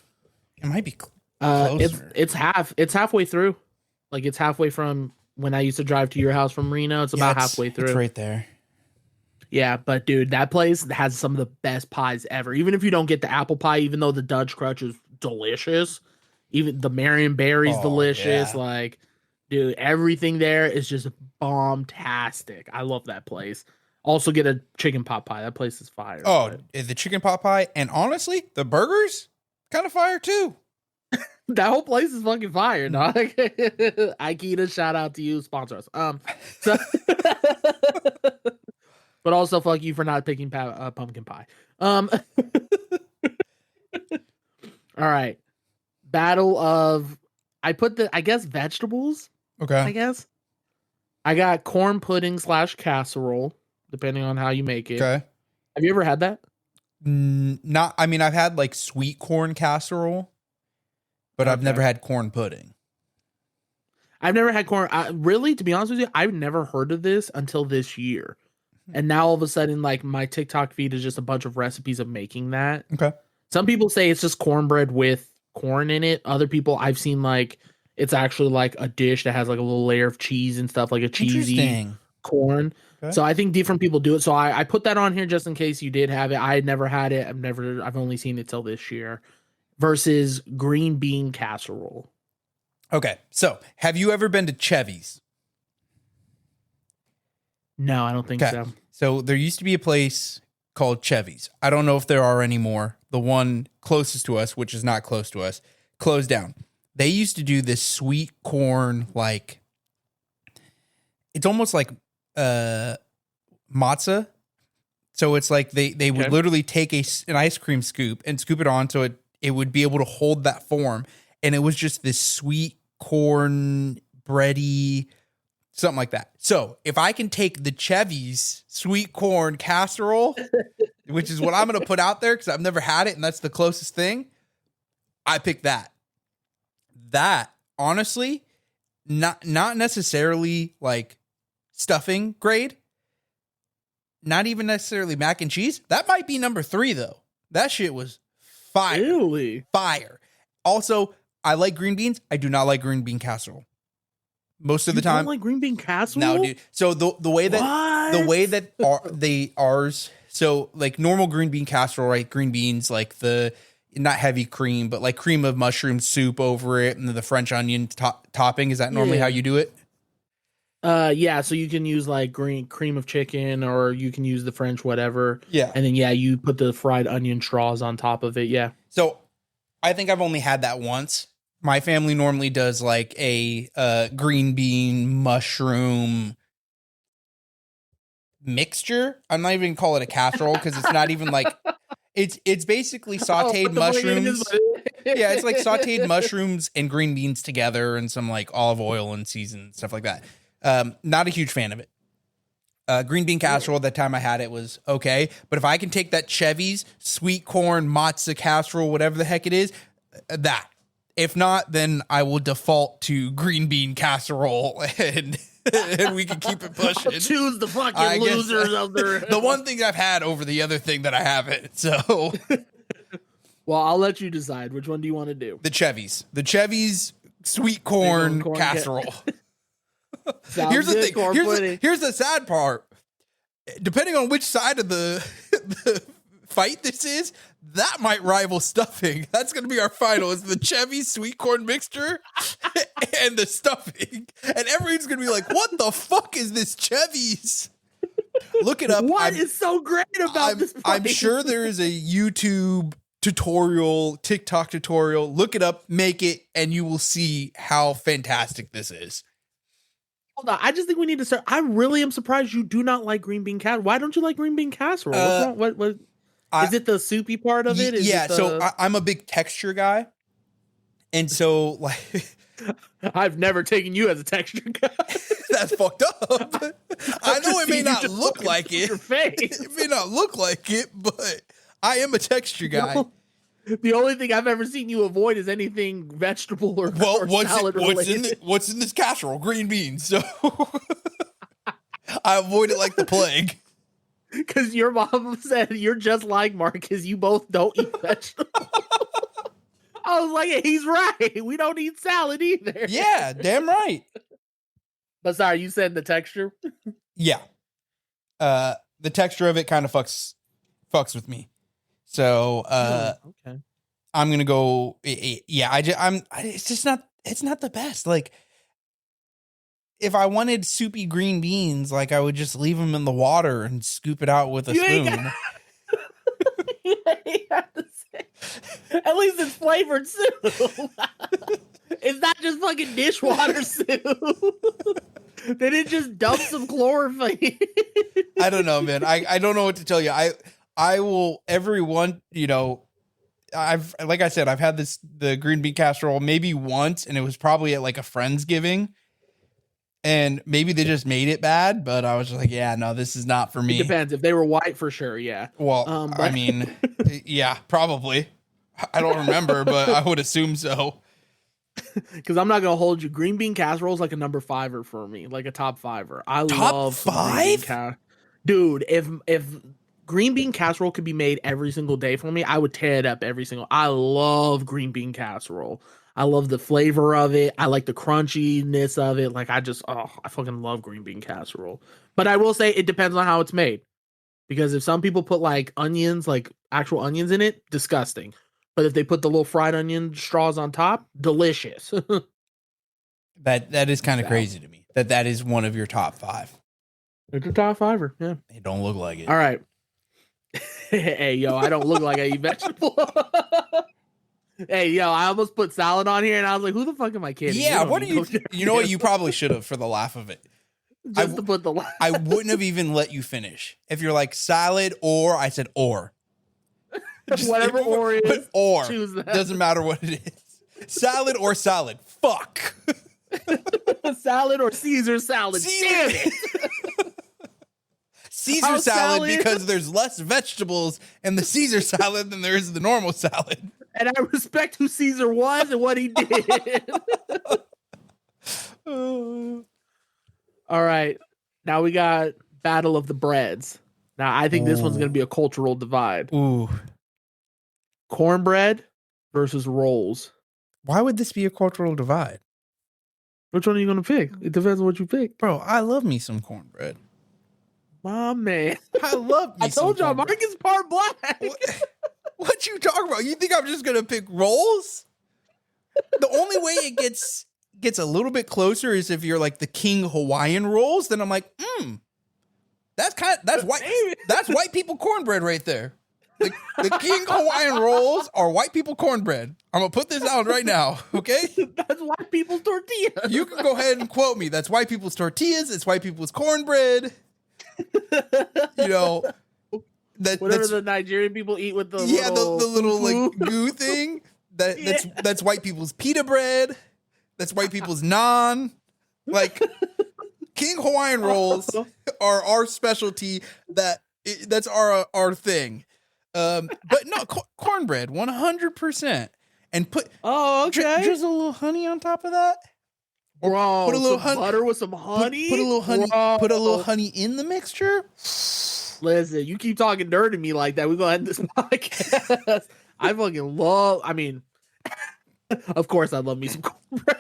It might be closer. It's halfway through. Like it's halfway from when I used to drive to your house from Reno. It's about halfway through. It's right there. Yeah, but dude, that place has some of the best pies ever. Even if you don't get the apple pie, even though the Dutch Crunch is delicious, even the Marionberry's delicious. Yeah. Like, dude, everything there is just bomb-tastic. I love that place. Also get a chicken pot pie. That place is fire. Oh, the chicken pot pie. And honestly, the burgers kind of fire too. That whole place is fucking fire, dog. Aikita, shout out to you, sponsor us. So but also fuck you for not picking pumpkin pie. All right. Battle of I guess vegetables. Okay. I guess. I got corn pudding / casserole, depending on how you make it. Okay. Have you ever had that? Not, I mean, I've had like sweet corn casserole, but I've never had corn pudding. I've never had corn. Really, to be honest with you, I've never heard of this until this year. And now all of a sudden, like my TikTok feed is just a bunch of recipes of making that. Okay. Some people say it's just cornbread with corn in it. Other people I've seen like it's actually like a dish that has like a little layer of cheese and stuff, like a cheesy corn. Okay. So I think different people do it. So I put that on here just in case you did have it. I had never had it. I've only seen it till this year. Versus green bean casserole. Okay. So have you ever been to Chevy's? No, I don't think so. So there used to be a place called Chevy's. I don't know if there are anymore. The one closest to us, which is not close to us, closed down. They used to do this sweet corn, like it's almost like matzah. So it's like they would literally take an ice cream scoop and scoop it on so it would be able to hold that form. And it was just this sweet corn, bready, something like that. So if I can take the Chevy's sweet corn casserole, which is what I'm going to put out there because I've never had it and that's the closest thing, I pick that. That, honestly, not necessarily like stuffing grade, not even necessarily mac and cheese. That might be number 3, though. That shit was fire. Really? Fire. Also, I like green beans. I do not like green bean casserole. Most of the time. You don't like green bean casserole? No, dude. So the way that ours, so like normal green bean casserole, right? Green beans, like the not heavy cream, but like cream of mushroom soup over it, and then the French onion topping. Is that normally how you do it? Yeah. So you can use like green cream of chicken, or you can use the French whatever. Yeah. And then you put the fried onion straws on top of it. Yeah. So I think I've only had that once. My family normally does like a green bean mushroom mixture. I'm not even gonna call it a casserole because it's not even like it's basically sauteed mushrooms. Yeah, it's like sauteed mushrooms and green beans together and some like olive oil and seasoned stuff like that. Not a huge fan of it. Green bean casserole, that time I had it was okay. But if I can take that Chevy's sweet corn matzo casserole, whatever the heck it is, that. If not, then I will default to green bean casserole and we can keep it pushing. Choose the fucking losers of the one thing I've had over the other thing that I haven't. So, well, I'll let you decide. Which one do you want to do? The Chevy's sweet corn casserole. Here's the thing. Here's the sad part. Depending on which side of the fight this is, that might rival stuffing. That's going to be our final. Is the Chevy sweet corn mixture and the stuffing. And everyone's going to be like, what the fuck is this Chevy's? Look it up. What is so great about this place? I'm sure there is a YouTube tutorial, TikTok tutorial. Look it up, make it, and you will see how fantastic this is. Hold on. I just think we need to start. I really am surprised you do not like green bean casserole. Why don't you like green bean casserole? What's wrong? What is it, the soupy part of it? So I'm a big texture guy. And so, like, I've never taken you as a texture guy. That's fucked up. I know it may not look like it. Your face. It may not look like it, but I am a texture guy. The only thing I've ever seen you avoid is anything vegetable or salad related. What's in this casserole? Green beans. So I avoid it like the plague. Because your mom said you're just like Marcus. You both don't eat vegetables. I was like, he's right. We don't eat salad either. Yeah, damn right. But sorry, you said the texture? Yeah. The texture of it kind of fucks with me. So okay. I'm gonna go. Yeah, it's just not. It's not the best. Like, if I wanted soupy green beans, like I would just leave them in the water and scoop it out with a spoon. At least it's flavored soup. It's not just fucking dishwater soup. They didn't just dump some chlorophyll. I don't know, man. I don't know what to tell you. I will everyone, you know, like I said, I've had the green bean casserole maybe once, and it was probably at like a Friendsgiving. And maybe they just made it bad, but I was just like, yeah, no, this is not for me. It depends. If they were white, for sure, yeah. Well, I mean, yeah, probably. I don't remember, but I would assume so. Because I'm not gonna hold you. Green bean casserole is like a number 5er for me, like a top 5er. I love 5. Dude, if green bean casserole could be made every single day for me, I would tear it up every single. I love green bean casserole. I love the flavor of it. I like the crunchiness of it. Like I fucking love green bean casserole. But I will say it depends on how it's made. Because if some people put like onions, like actual onions in it, disgusting. But if they put the little fried onion straws on top, delicious. That is kind of crazy to me. That is one of your top 5. It's a top 5er, yeah. It don't look like it. All right. Hey, yo, I don't look like I eat vegetable. Hey, yo, I almost put salad on here, and I was like, who the fuck am I kidding? Yeah, what are you... You know what? You probably should have for the laugh of it. Just to put the laugh. I wouldn't have even let you finish. If you're like salad or, I said or. Whatever or is. Or. Choose that. Doesn't matter what it is. Salad or salad. Fuck. Salad or Caesar salad. Damn it. Caesar salad because there's less vegetables in the Caesar salad than there is the normal salad. And I respect who Caesar was and what he did. All right. Now we got Battle of the Breads. Now I think this one's going to be a cultural divide. Ooh. Cornbread versus rolls. Why would this be a cultural divide? Which one are you going to pick? It depends on what you pick. Bro, I love me some cornbread. My man. I love me I told y'all, Mark is part black. What you talking about? You think I'm just going to pick rolls? The only way it gets a little bit closer is if you're like the King Hawaiian rolls. Then I'm like, that's white people cornbread right there. The King Hawaiian rolls are white people cornbread. I'm going to put this out right now, okay? That's white people's tortillas. You can go ahead and quote me. That's white people's tortillas. It's white people's cornbread. You know, whatever the Nigerian people eat with the little like goo thing. That's white people's pita bread. That's white people's naan. Like King Hawaiian rolls are our specialty. That's our thing. But no, cornbread 100%, and put just a little honey on top of that. Bro, put a little butter with some honey. Put a little honey. Bro. Put a little honey in the mixture. Listen, you keep talking dirty to me like that, we're gonna end this podcast. I fucking love. I mean, of course, I love me some cornbread.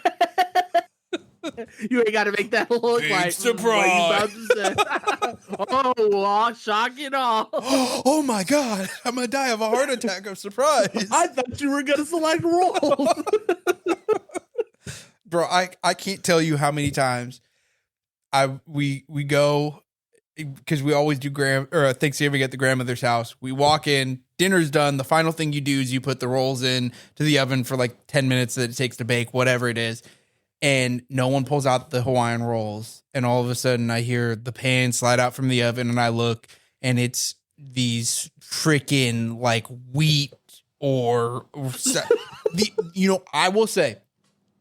You ain't got to make that look big like surprise. What you about to say. Oh, shock and awe. Oh my god, I'm gonna die of a heart attack of surprise. I thought you were gonna select rolls. Bro, I can't tell you how many times we go, because we always do Thanksgiving at the grandmother's house. We walk in, dinner's done. The final thing you do is you put the rolls in to the oven for like 10 minutes that it takes to bake, whatever it is. And no one pulls out the Hawaiian rolls. And all of a sudden I hear the pan slide out from the oven, and I look, and it's these freaking like wheat or I will say,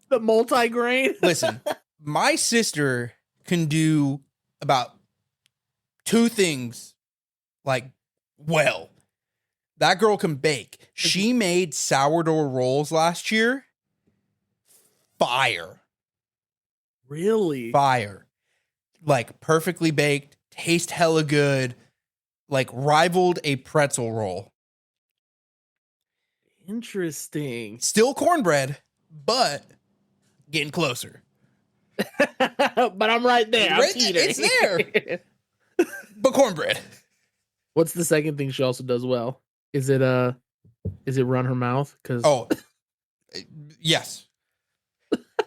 the multi-grain. Listen, my sister can do about 2 things like well. That girl can bake. She made sourdough rolls last year. Fire. Really? Fire. Like perfectly baked, taste hella good, like rivaled a pretzel roll. Interesting. Still cornbread, but getting closer. But I'm right there. It's there. But cornbread. What's the second thing she also does well? Is it run her mouth? Yes.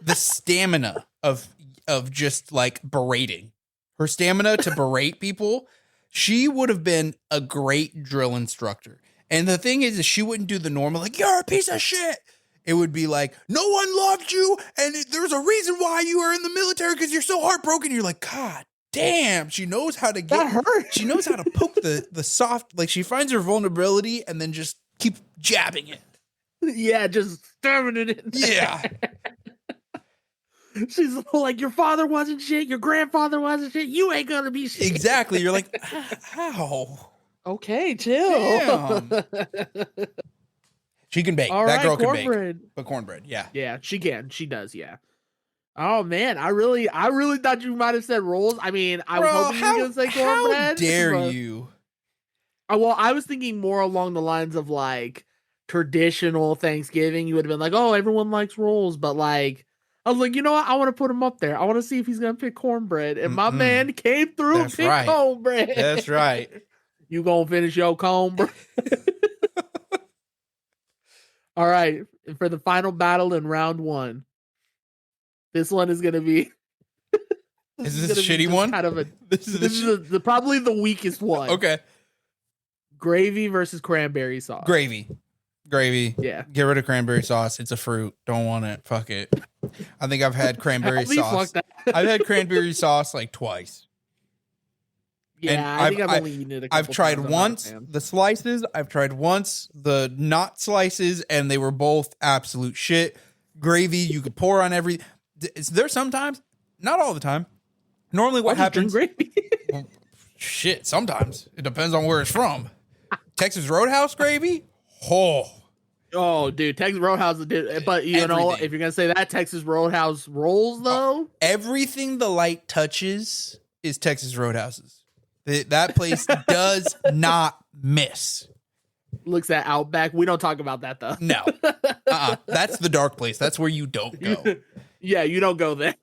The stamina of of just like berating. Her stamina to berate people. She would have been a great drill instructor. And the thing is she wouldn't do the normal, like, you're a piece of shit. It would be like, no one loved you, and there's a reason why you are in the military because you're so heartbroken. You're like, God damn. She knows how to get, that hurt. She knows how to poke the soft, like she finds her vulnerability and then just keep jabbing it. Yeah, just stabbing it in there. Yeah. She's like, your father wasn't shit, your grandfather wasn't shit, you ain't gonna be shit. Exactly. You're like, how? Okay, chill. She can bake. All that right, girl can cornbread. bake. But cornbread, yeah. Yeah, she can. She does, yeah. Oh man, I really thought you might have said rolls. I mean, I was hoping you were gonna say cornbread. How dare you? Well, I was thinking more along the lines of like traditional Thanksgiving. You would have been like, oh, everyone likes rolls, but like I was like, you know what? I want to put him up there. I want to see if he's gonna pick cornbread. And my man came through and picked cornbread. That's right. You gonna finish your cornbread? All right. And for the final battle in round 1, this one is gonna be. Is this a shitty one? Kind of a. This is probably the weakest one. Okay. Gravy versus cranberry sauce. Gravy. Yeah. Get rid of cranberry sauce. It's a fruit. Don't want it. Fuck it. I think I've had cranberry sauce. I've had cranberry sauce like twice. Yeah, I think I've only eaten it a couple I've tried times. once the slices. I've tried once the not slices, and they were both absolute shit. Gravy you could pour on every. There's sometimes, not all the time. Normally, what happens? Gravy. Well, shit, sometimes it depends on where it's from. Texas Roadhouse gravy. Oh, dude, Texas Roadhouse. But you know, if you're gonna say that, Texas Roadhouse rolls though. Everything the light touches is Texas Roadhouse's. That place does not miss. Looks at Outback. We don't talk about that though. No, that's the dark place. That's where you don't go. Yeah, you don't go there.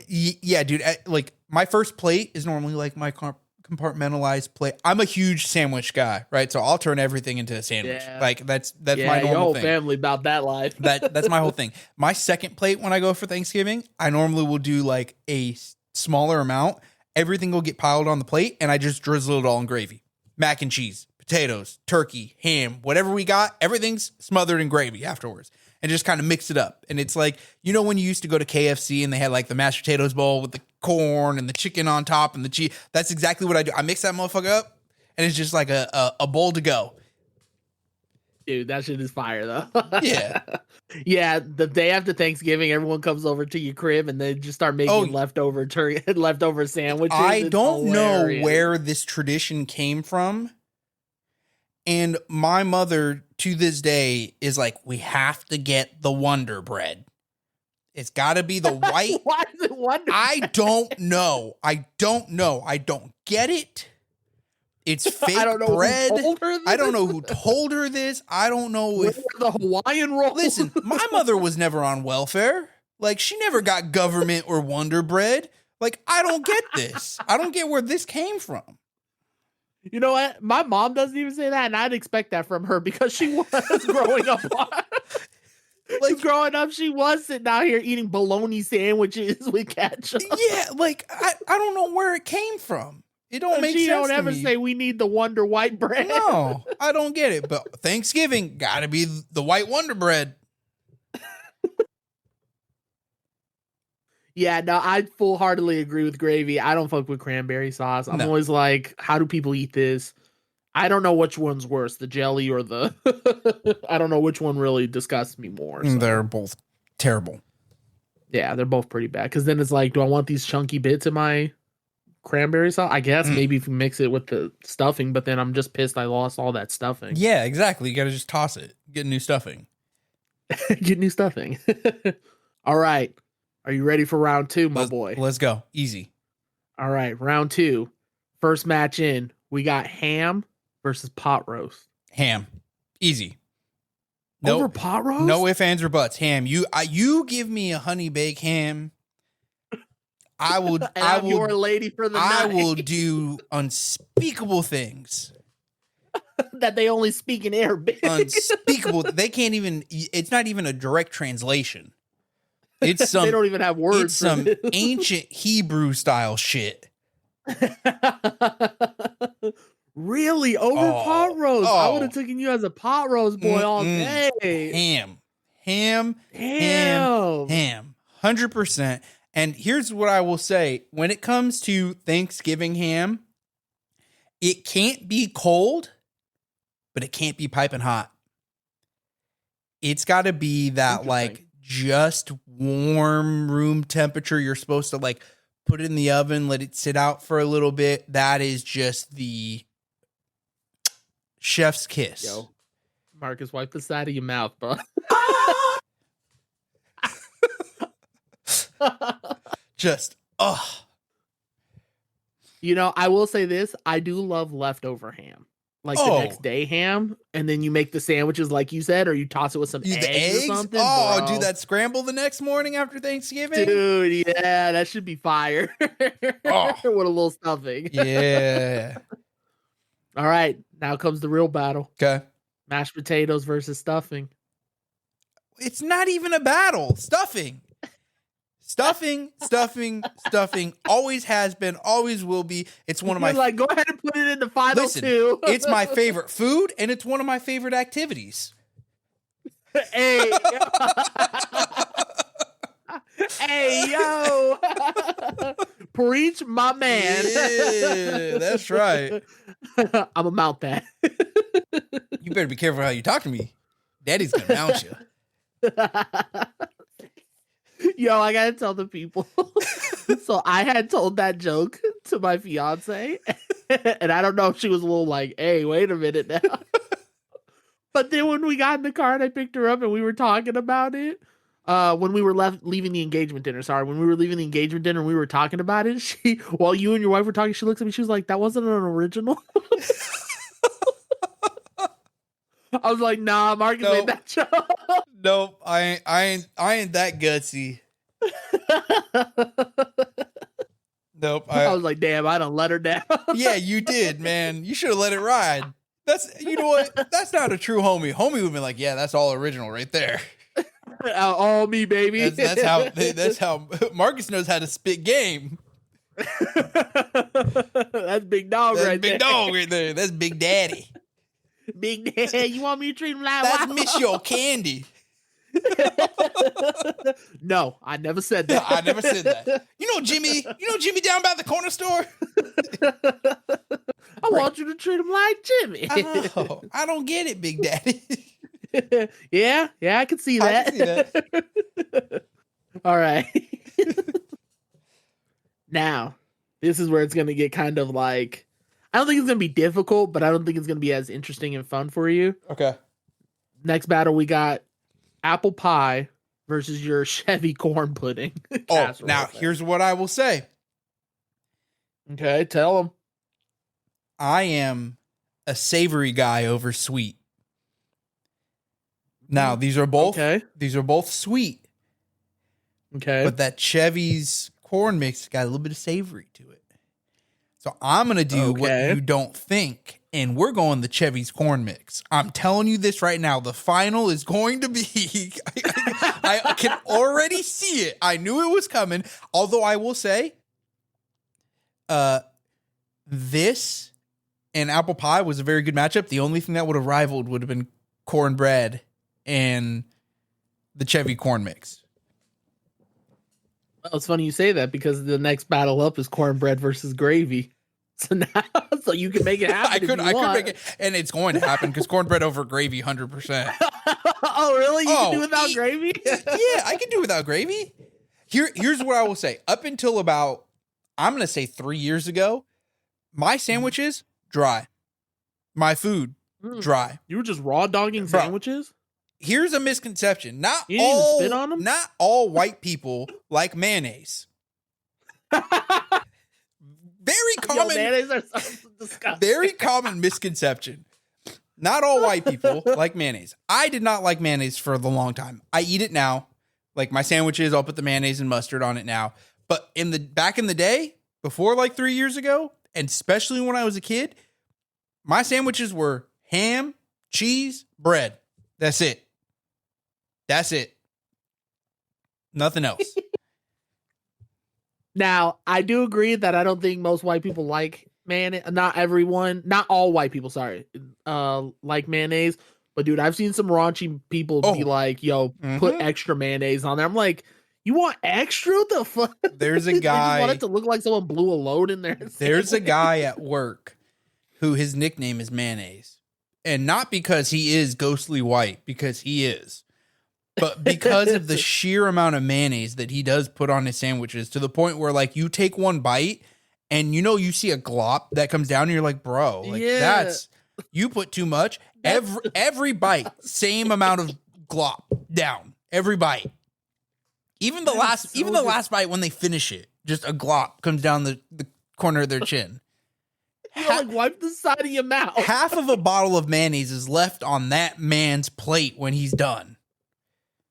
Yeah, dude. Like my first plate is normally like my compartmentalized plate. I'm a huge sandwich guy, right? So I'll turn everything into a sandwich. Yeah. Like that's my normal your whole thing. Family about that life. That's my whole thing. My second plate when I go for Thanksgiving, I normally will do like a smaller amount. Everything will get piled on the plate, and I just drizzle it all in gravy. Mac and cheese, potatoes, turkey, ham, whatever we got, everything's smothered in gravy afterwards. And just kind of mix it up. And it's like, you know when you used to go to KFC and they had like the mashed potatoes bowl with the corn and the chicken on top and the cheese? That's exactly what I do. I mix that motherfucker up, and it's just like a bowl to go. Dude, that shit is fire though. Yeah. Yeah, the day after Thanksgiving, everyone comes over to your crib and they just start making leftover sandwiches. I don't know where this tradition came from. And my mother, to this day, is like, we have to get the Wonder Bread. It's got to be the white. Why is it Wonder Bread? I don't know. I don't get it. It's fake I don't know bread. I don't know who told her this. I don't know if the Hawaiian roll. Listen, my mother was never on welfare. Like she never got government or Wonder Bread. Like I don't get this. I don't get where this came from. You know what? My mom doesn't even say that, and I'd expect that from her because she was growing up. Like growing up, she was sitting out here eating bologna sandwiches with ketchup. Yeah, like I don't know where it came from. It don't make sense. She don't ever say we need the Wonder White Bread. No, I don't get it. But Thanksgiving gotta be the white Wonder Bread. Yeah, no, I full-heartedly agree with gravy. I don't fuck with cranberry sauce. I'm always like, how do people eat this? I don't know which one's worse, the jelly or the... I don't know which one really disgusts me more. So. They're both terrible. Yeah, they're both pretty bad. Because then it's like, do I want these chunky bits in my cranberry sauce? I guess maybe if you mix it with the stuffing, but then I'm just pissed I lost all that stuffing. Yeah, exactly. You got to just toss it. Get new stuffing. Get new stuffing. All right. Are you ready for round 2, my boy? Let's go. Easy. All right. Round 2. First match in. We got ham versus pot roast. Ham. Easy. Over pot roast? No ifs, ands, or buts. Ham. You give me a honey baked ham. I will. I'm your lady for the night. I will do unspeakable things that they only speak in Arabic. Unspeakable. They can't even. It's not even a direct translation. It's some. They don't even have words. It's some ancient Hebrew style shit. Really? Over pot roast? I would have taken you as a pot roast boy all day. Ham. 100%. And here's what I will say. When it comes to Thanksgiving ham, it can't be cold, but it can't be piping hot. It's got to be that like just warm room temperature. You're supposed to like put it in the oven, let it sit out for a little bit. That is just the chef's kiss. Yo, Marcus, wipe the side of your mouth, bro. Just, You know, I will say this. I do love leftover ham. Like the next day ham. And then you make the sandwiches like you said, or you toss it with some eggs or something. Oh, bro. do that scramble the next morning after Thanksgiving? Dude, yeah, that should be fire. With a little stuffing. Yeah. All right, now comes the real battle. Okay. Mashed potatoes versus stuffing. It's not even a battle. Stuffing. Always has been, always will be. It's one of my... Like, go ahead and put it in the final two. It's my favorite food, and it's one of my favorite activities. Hey. Hey, yo. Preach, my man. Yeah, that's right. I'm a mount that. You better be careful how you talk to me. Daddy's going to mount you. Yo, I gotta tell the people. So I had told that joke to my fiance, and I don't know if she was a little like, hey, wait a minute now. But then when we got in the car and I picked her up and we were talking about it, when we were leaving the engagement dinner, we were talking about it. She, while you and your wife were talking, she looks at me, she was like, that wasn't an original. I was like, nah, Marcus made that joke. Nope, I ain't that gutsy. Nope. I was like, damn, I done let her down. Yeah, you did, man. You should have let it ride. You know what? That's not a true homie. Homie would be like, yeah, that's all original right there. All me, baby. That's how Marcus knows how to spit game. That's big dog That's right big there. dog right there. That's Big Daddy. Big Daddy, you want me to treat him like That's Miss Your Candy. No, I never said that. I never said that. You know Jimmy down by the corner store? I want you to treat him like Jimmy. Oh, I don't get it, Big Daddy. Yeah, I can see that. I can see that. All right. Now, this is where it's going to get kind of like, I don't think it's going to be difficult, but I don't think it's going to be as interesting and fun for you. Okay. Next battle, we got apple pie versus your Chevy corn pudding. Now here's what I will say. Okay, tell them. I am a savory guy over sweet. Now these are both sweet. Okay. But that Chevy's corn mix got a little bit of savory to it. So I'm going to do what you don't think, and we're going the Chevy's corn mix. I'm telling you this right now. The final is going to be, I can already see it. I knew it was coming. Although I will say, this and apple pie was a very good matchup. The only thing that would have rivaled would have been cornbread and the Chevy corn mix. Well, it's funny you say that because the next battle up is cornbread versus gravy. So now, so you can make it happen. I could make it, and it's going to happen because cornbread over gravy, 100%. Oh, really? You can do without gravy? Yeah, I can do without gravy. Here's what I will say. Up until about, I'm going to say 3 years ago, my sandwiches, dry. My food, dry. You were just raw dogging sandwiches? Here's a misconception. Not you didn't all spit on them? Not all white people like mayonnaise. Very common. Yo, mayonnaise are so disgusting. Very common misconception. Not all white people like mayonnaise. I did not like mayonnaise for the long time. I eat it now. Like my sandwiches, I'll put the mayonnaise and mustard on it now. But back in the day, before like 3 years ago, and especially when I was a kid, my sandwiches were ham, cheese, bread. That's it. Nothing else. Now, I do agree that I don't think most white people like mayonnaise. Not everyone, not all white people, sorry, like mayonnaise. But dude, I've seen some raunchy people be like, yo, put extra mayonnaise on there. I'm like, you want extra? The fuck? There's a guy. They just want it to look like someone blew a load in there. There's a guy at work who his nickname is Mayonnaise. And not because he is ghostly white, because he is. But because of the sheer amount of mayonnaise that he does put on his sandwiches, to the point where, like, you take one bite and, you know, you see a glop that comes down and you're like, bro, like, that's, you put too much. Every bite, same amount of glop down. Every bite. Even the last bite when they finish it, just a glop comes down the corner of their chin. You like wipe the side of your mouth. Half of a bottle of mayonnaise is left on that man's plate when he's done.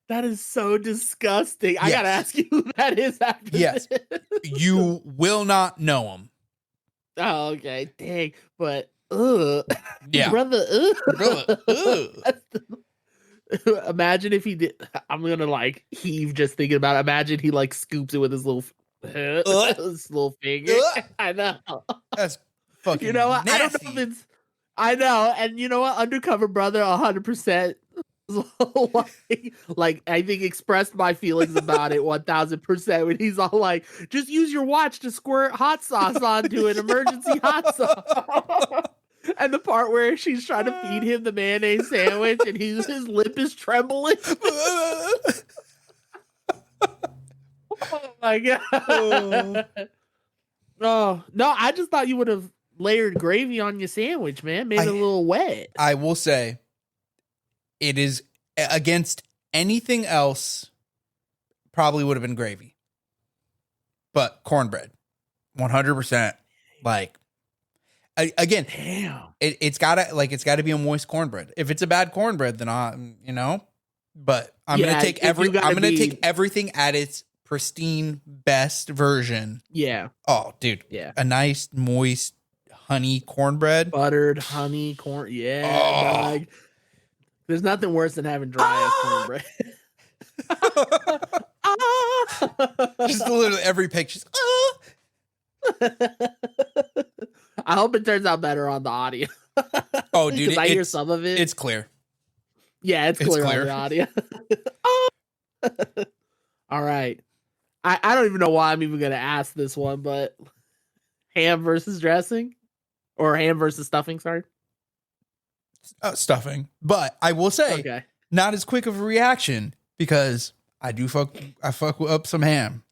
That is so disgusting. Yes. I gotta ask you who that is after this. You will not know him. Oh, okay. Dang. But, yeah. Brother, Imagine if he did. I'm gonna, like, heave just thinking about it. Imagine he, like, scoops it with his little, his little finger. I know. That's fucking You know what? nasty. I don't know if it's. I know. And you know what? Undercover Brother, 100%. like I think expressed my feelings about it 1000% when he's all like, just use your watch to squirt hot sauce onto an emergency hot sauce. And the part where she's trying to feed him the mayonnaise sandwich and his lip is trembling. Oh my god. Oh no, I just thought you would have layered gravy on your sandwich, man. Made it a little wet. I will say, it is, against anything else, probably would have been gravy. But cornbread, 100%. Like, again, damn. It's gotta be a moist cornbread. If it's a bad cornbread, then but I'm gonna take everything at its pristine best version. Yeah. Oh, dude. Yeah. A nice moist honey cornbread, buttered honey corn. Yeah. Dog. There's nothing worse than having dry ass cornbread. Just literally every picture. I hope it turns out better on the audio. Oh, dude, I hear some of it. It's clear. Yeah, it's clear on the audio. All right. I don't even know why I'm even going to ask this one, but ham versus dressing, or ham versus stuffing. Sorry. Stuffing, but I will say, not as quick of a reaction because I fuck up some ham.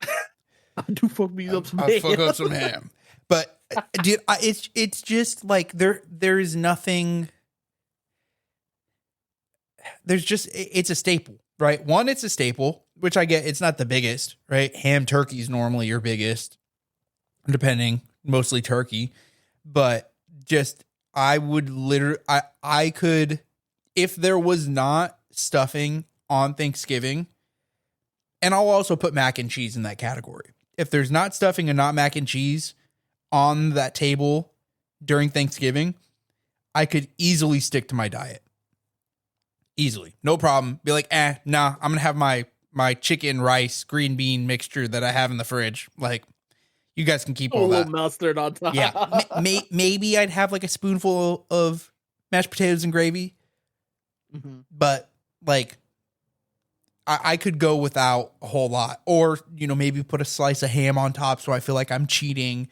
I do fuck me up some ham. I fuck up some ham, but dude, it's just like there is nothing. There's just, it's a staple, right? One, it's a staple, which I get. It's not the biggest, right? Ham turkey is normally your biggest, depending, mostly turkey, but just. I would literally, I could, if there was not stuffing on Thanksgiving, and I'll also put mac and cheese in that category. If there's not stuffing and not mac and cheese on that table during Thanksgiving, I could easily stick to my diet. Easily. No problem. Be like, nah, I'm going to have my chicken, rice, green bean mixture that I have in the fridge. Like, you guys can keep all that. A little mustard on top. Yeah. Maybe I'd have like a spoonful of mashed potatoes and gravy. Mm-hmm. But like, I could go without a whole lot. Or, maybe put a slice of ham on top so I feel like I'm cheating.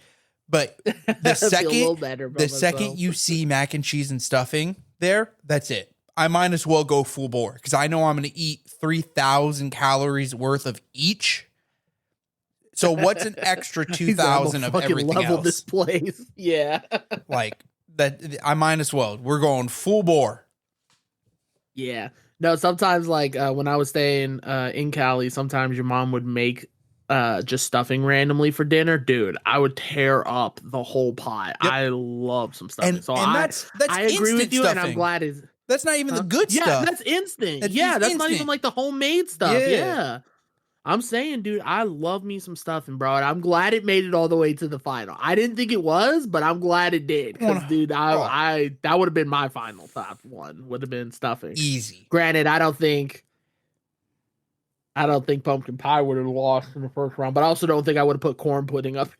But the second you see mac and cheese and stuffing there, that's it. I might as well go full bore because I know I'm going to eat 3,000 calories worth of each. So what's an extra 2,000 of everything else? This place, yeah. Like that, I might as well. We're going full bore. Yeah. No, sometimes like when I was staying in Cali, sometimes your mom would make just stuffing randomly for dinner. Dude, I would tear up the whole pot. Yep. I love some stuffing. I agree with you, stuffing. And I'm glad that's not even the good stuff. Yeah, that's instant. That's not even like the homemade stuff. Yeah. I'm saying, dude, I love me some stuffing, bro. And I'm glad it made it all the way to the final. I didn't think it was, but I'm glad it did. Because, dude, I that would have been my final top one. Would have been stuffing. Easy. Granted, I don't think I don't think pumpkin pie would have lost in the first round, but I also don't think I would have put corn pudding up.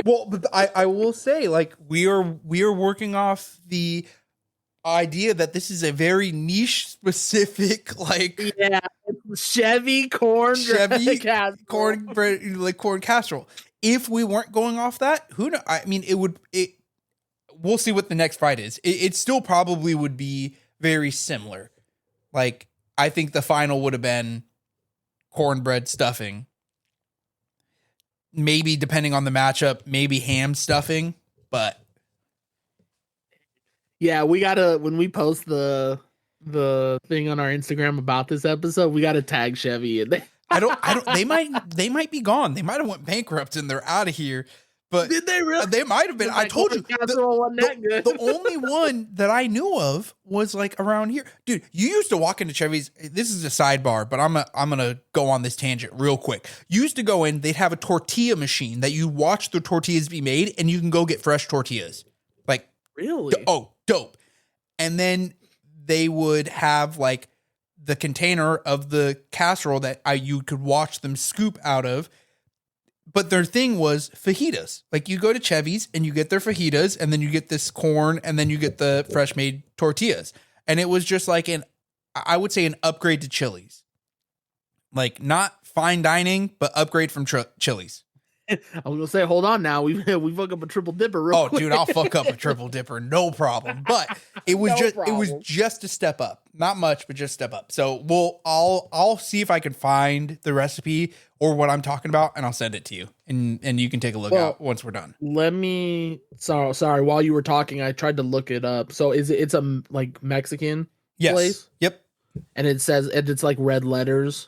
Well, but I will say, like, we are working off the idea that this is a very niche specific, like, Chevy corn cornbread, like corn casserole. If we weren't going off that, who know? I mean, we'll see what the next fight is. It still probably would be very similar. Like, I think the final would have been cornbread stuffing. Maybe depending on the matchup, maybe ham stuffing, but yeah, we gotta, when we post the thing on our Instagram about this episode, we gotta tag Chevy in there. I don't they might be gone. They might have went bankrupt and they're out of here. But did they really? They might have been. I told you the only one that I knew of was like around here. Dude, you used to walk into Chevy's. This is a sidebar, but I'm gonna go on this tangent real quick. You used to go in, they'd have a tortilla machine that you watch the tortillas be made, and you can go get fresh tortillas. Like, really? Dope. And then they would have like the container of the casserole that you could watch them scoop out of. But their thing was fajitas. Like, you go to Chevy's and you get their fajitas, and then you get this corn, and then you get the fresh made tortillas. And it was just like I would say an upgrade to Chili's. Like, not fine dining, but upgrade from Chili's. I was gonna say, hold on now. We fuck up a triple dipper real quick. Dude, I'll fuck up a triple dipper, no problem. But it was it was just a step up. Not much, but just step up. So I'll see if I can find the recipe or what I'm talking about, and I'll send it to you. And you can take a look out once we're done. Sorry, while you were talking, I tried to look it up. So it's a like Mexican place? Yep. And it says, and it's like red letters.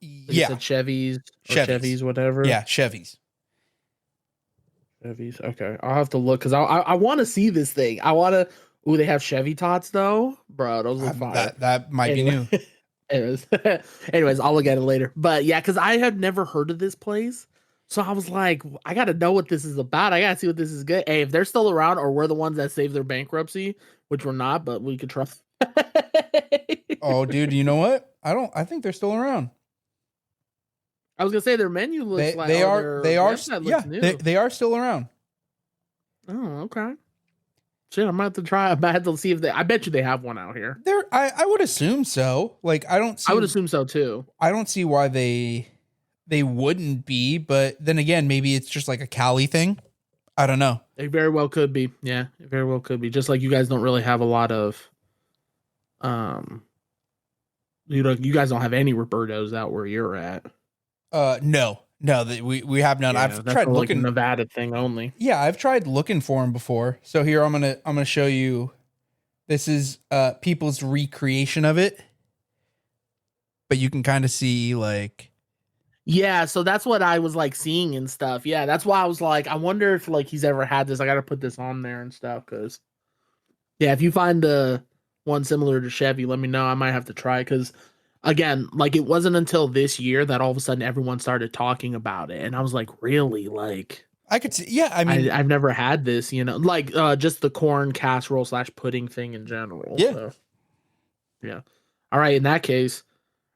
Yeah. It's Chevy's, whatever. Yeah, Chevy's. Okay, I'll have to look because I want to see this thing. I want to. Ooh, they have Chevy tots though, bro. Those are fire. That might be new. Anyways, I'll look at it later. But yeah, because I had never heard of this place, so I was like, I got to know what this is about. I got to see what this is good. Hey, if they're still around, or we're the ones that saved their bankruptcy, which we're not, but we could trust. Oh, dude, you know what? I think they're still around. I was gonna say their menu looks like they are still around. Oh, okay. Shit, I might have to try. I might have to see if I bet you they have one out here. I would assume so. Like, I would assume so too. I don't see why they wouldn't be, but then again, maybe it's just like a Cali thing. I don't know. It very well could be. Yeah, it very well could be. Just like you guys don't really have a lot of, you guys don't have any Robertos out where you're at. No, we have none. Yeah, I've tried looking, like a Nevada thing only. Yeah, I've tried looking for them before. So here I'm gonna show you. This is people's recreation of it, but you can kind of see like. Yeah, so that's what I was like seeing and stuff. Yeah, that's why I was like, I wonder if like he's ever had this. I got to put this on there and stuff because. Yeah, if you find one similar to Chevy, let me know. I might have to try because. Again, like it wasn't until this year that all of a sudden everyone started talking about it, and I was like, "Really?" Like, I could see. Yeah, I mean, I've never had this, like just the corn casserole / pudding thing in general. Yeah, so, yeah. All right. In that case,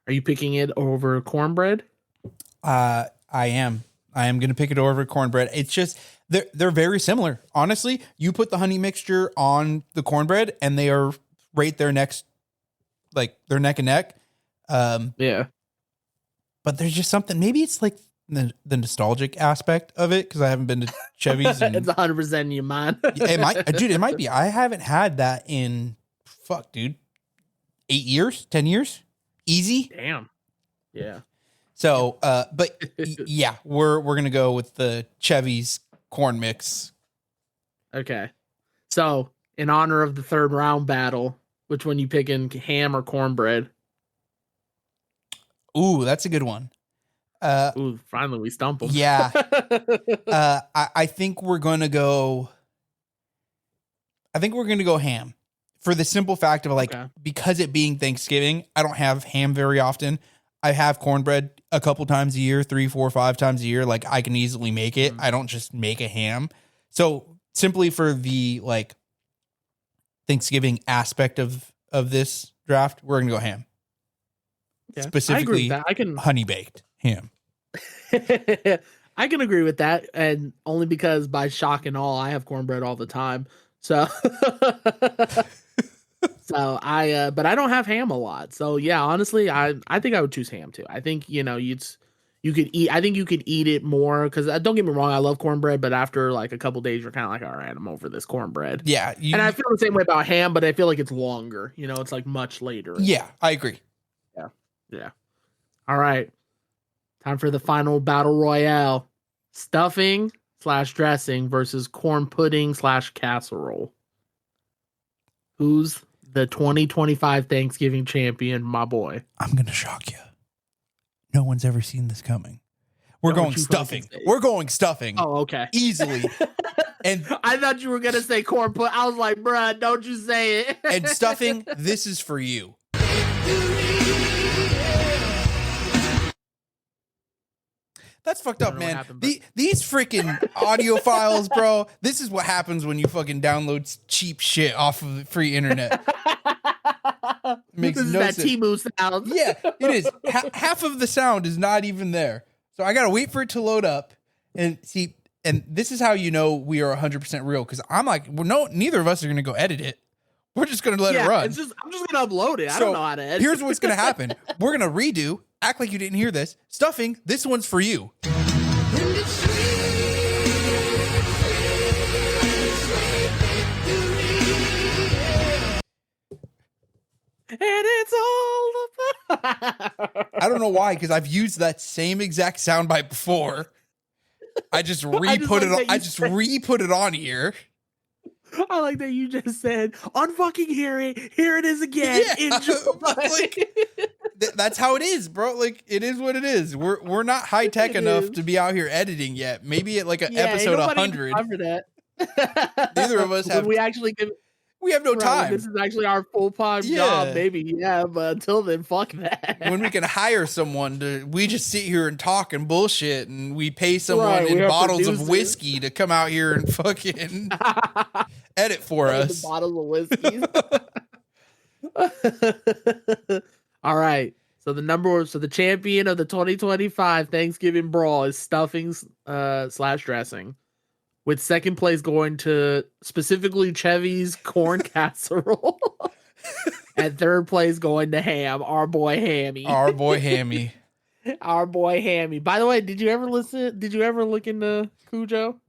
are you picking it over cornbread? I am. I am going to pick it over cornbread. It's just they're very similar. Honestly, you put the honey mixture on the cornbread, and they are right there next, like they're neck and neck. Yeah, but there's just something. Maybe it's like the nostalgic aspect of it because I haven't been to Chevy's. And, it's 100% in your mind. It might be. I haven't had that in 8 years, 10 years, easy. Damn. Yeah. So, but yeah, we're gonna go with the Chevy's corn mix. Okay, so in honor of the third round battle, which one you picking, ham or cornbread? Ooh, that's a good one. Ooh, finally we stumbled. Yeah. I think we're gonna go. I think we're gonna go ham, for the simple fact of because it being Thanksgiving, I don't have ham very often. I have cornbread a couple times a year, 3, 4, 5 times a year. Like I can easily make it. I don't just make a ham. So simply for the like Thanksgiving aspect of this draft, we're gonna go ham. Yeah. Specifically, honey baked ham. I can agree with that, and only because by shock and all, I have cornbread all the time. So, but I don't have ham a lot. So yeah, honestly, I think I would choose ham too. I think you could eat. I think you could eat it more because don't get me wrong, I love cornbread, but after like a couple days, you're kind of like, all right, I'm over this cornbread. Yeah, and I feel the same way about ham, but I feel like it's longer. It's like much later. Yeah, I agree. Yeah. All right. Time for the final battle royale. Stuffing / dressing versus corn pudding / casserole. Who's the 2025 Thanksgiving champion, my boy? I'm going to shock you. No one's ever seen this coming. We're going stuffing. We're going stuffing. Oh, okay. Easily. And I thought you were going to say corn pudding. I was like, bruh, don't you say it. And stuffing, this is for you. That's fucked up, man. Happened, these freaking audio files, bro. This is what happens when you fucking download cheap shit off of the free internet. Makes this is no that sense. Temu sound. Yeah, it is. Half of the sound is not even there. So I gotta wait for it to load up and see. And this is how you know we are 100% real, because I'm like, well, no, neither of us are gonna go edit it. We're just gonna let it run. I'm just gonna upload it. I don't know how to edit. Here's what's gonna happen. We're gonna redo. Act like you didn't hear this. Stuffing. This one's for you. And it's all I don't know why, because I've used that same exact soundbite before. I just re-put it on here. I like that you just said, unfucking hear it. Here it is again. Yeah. That's how it is, bro. Like, it is what it is. We're not high tech enough to be out here editing yet. Maybe at like an episode 100. Neither of us have. We have no time. This is actually our full-time job, maybe. Yeah, but until then, fuck that. When we can hire someone we just sit here and talk and bullshit, and we pay someone in bottles of whiskey to come out here and fucking edit for us. Bottles of whiskey. All right. So the champion of the 2025 Thanksgiving Brawl is stuffing / dressing, with second place going to specifically Chevy's corn casserole, and third place going to ham, our boy Hammy. Our boy Hammy. Our boy Hammy. By the way, did you ever look into Cujo?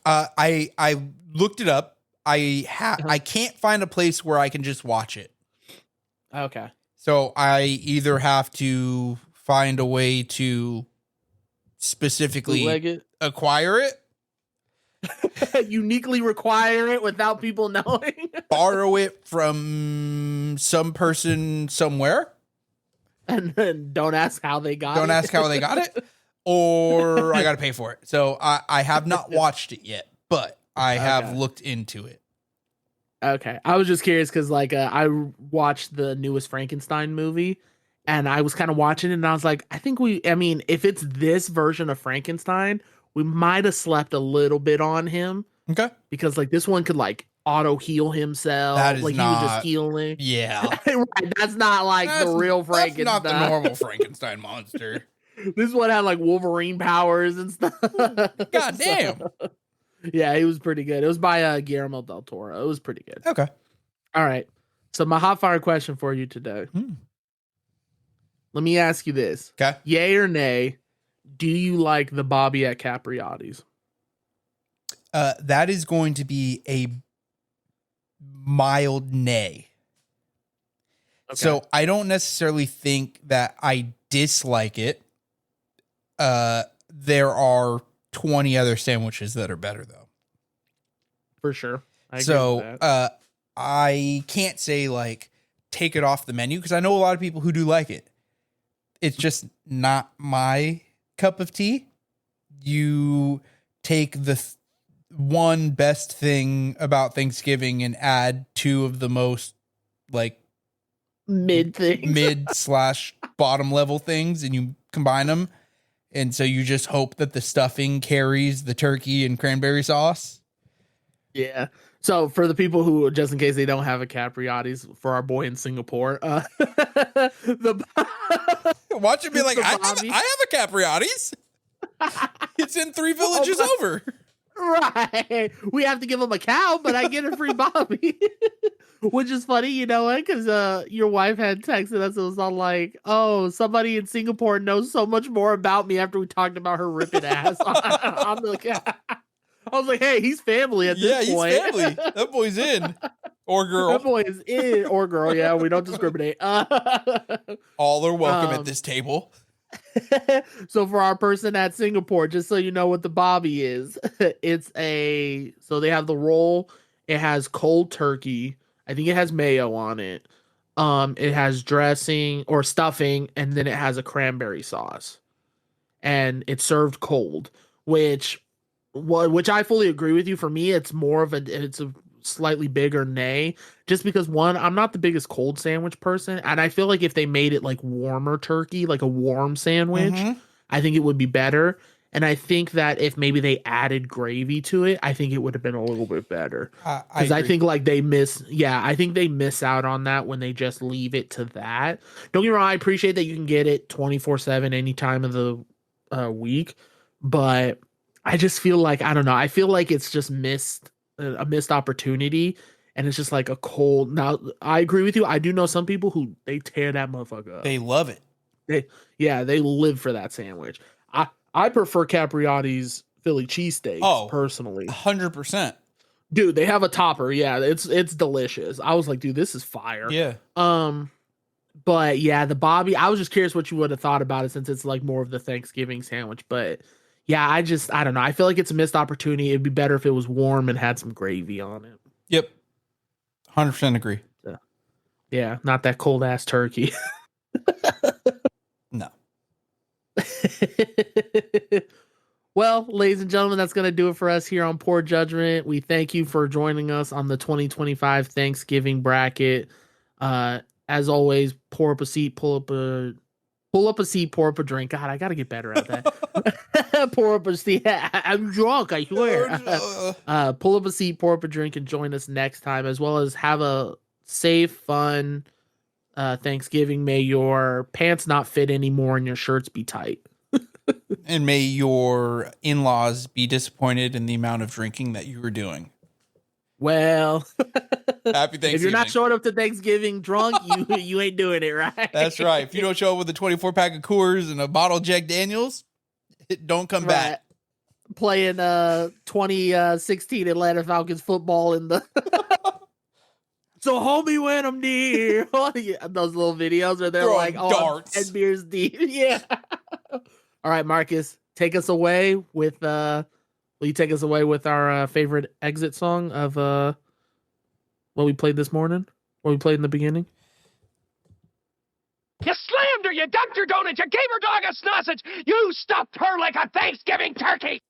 I looked it up. I can't find a place where I can just watch it. Okay. So I either have to find a way to specifically acquire it. Uniquely require it without people knowing. Borrow it from some person somewhere. And then don't ask how they got it. Don't ask how they got it. Or I got to pay for it. So I have not watched it yet, but I have looked into it. Okay. I was just curious because I watched the newest Frankenstein movie, and I was kind of watching it, and I was like, if it's this version of Frankenstein, we might have slept a little bit on him. Okay. Because this one could auto heal himself. That is he was just healing. Yeah. Right. That's not the real Frankenstein. That's not the normal Frankenstein monster. This one had Wolverine powers and stuff. God damn. Yeah, it was pretty good. It was by Guillermo del Toro. It was pretty good. Okay. All right. So my hot fire question for you today. Let me ask you this. Okay. Yay or nay? Do you like the Bobby at Capriati's? That is going to be a mild nay. Okay. So I don't necessarily think that I dislike it. There are 20 other sandwiches that are better, though. For sure. I can't say take it off the menu, because I know a lot of people who do like it. It's just not my cup of tea. You take the one best thing about Thanksgiving and add two of the most mid / bottom level things, and you combine them. And so you just hope that the stuffing carries the turkey and cranberry sauce. Yeah. So for the people who, just in case they don't have a Capriati's, for our boy in Singapore, the watch it be like, I have a Capriati's. It's in 3 villages over. Right. We have to give him a cow, but I get a free Bobby. Which is funny, you know what? Because your wife had texted us. It was all like, oh, somebody in Singapore knows so much more about me after we talked about her ripping ass on the cow. I was like, hey, he's family at this point. Yeah, he's family. That boy's in. Or girl. That boy is in. Or girl, yeah. We don't discriminate. All are welcome at this table. So for our person at Singapore, just so you know what the Bobby is, so they have the roll. It has cold turkey. I think it has mayo on it. It has dressing or stuffing, and then it has a cranberry sauce. And it's served cold, which I fully agree with you. For me, it's a slightly bigger nay, just because one, I'm not the biggest cold sandwich person, and I feel like if they made it like warmer turkey, like a warm sandwich, I think it would be better. And I think that if maybe they added gravy to it, I think it would have been a little bit better. Because I think like they miss out on that when they just leave it to that. Don't get me wrong, I appreciate that you can get it 24/7 any time of the week, but I just feel like, I don't know, I feel like it's just a missed opportunity, and it's just like a cold. Now, I agree with you. I do know some people who they tear that motherfucker up. They love it. They live for that sandwich. I prefer Capriati's Philly cheesesteaks personally. 100%. Dude, they have a topper. Yeah, it's delicious. I was like, dude, this is fire. Yeah. But yeah, the Bobby, I was just curious what you would have thought about it, since it's like more of the Thanksgiving sandwich. But yeah, I don't know. I feel like it's a missed opportunity. It'd be better if it was warm and had some gravy on it. Yep. 100% agree. So, yeah, not that cold ass turkey. No. Well, ladies and gentlemen, that's going to do it for us here on Poor Judgment. We thank you for joining us on the 2025 Thanksgiving bracket. As always, pour up a seat, pull up a seat, pour up a drink. God, I got to get better at that. Pour up a seat. I'm drunk, I swear. Pull up a seat, pour up a drink, and join us next time, as well as have a safe, fun Thanksgiving. May your pants not fit anymore and your shirts be tight. And may your in-laws be disappointed in the amount of drinking that you were doing. Well, happy Thanksgiving. If you're not showing up to Thanksgiving drunk, you ain't doing it right. That's right. If you don't show up with a 24-pack of Coors and a bottle of Jack Daniels, don't come back. Playing 2016 Atlanta Falcons football in the so hold me when I'm near. Those little videos where they're like, darts. 10 beers deep. Yeah. All right, Marcus, take us away with will you take us away with our favorite exit song of what we played this morning? What we played in the beginning? You slammed her, you dumped her donut, you gave her dog a sausage, you stuffed her like a Thanksgiving turkey!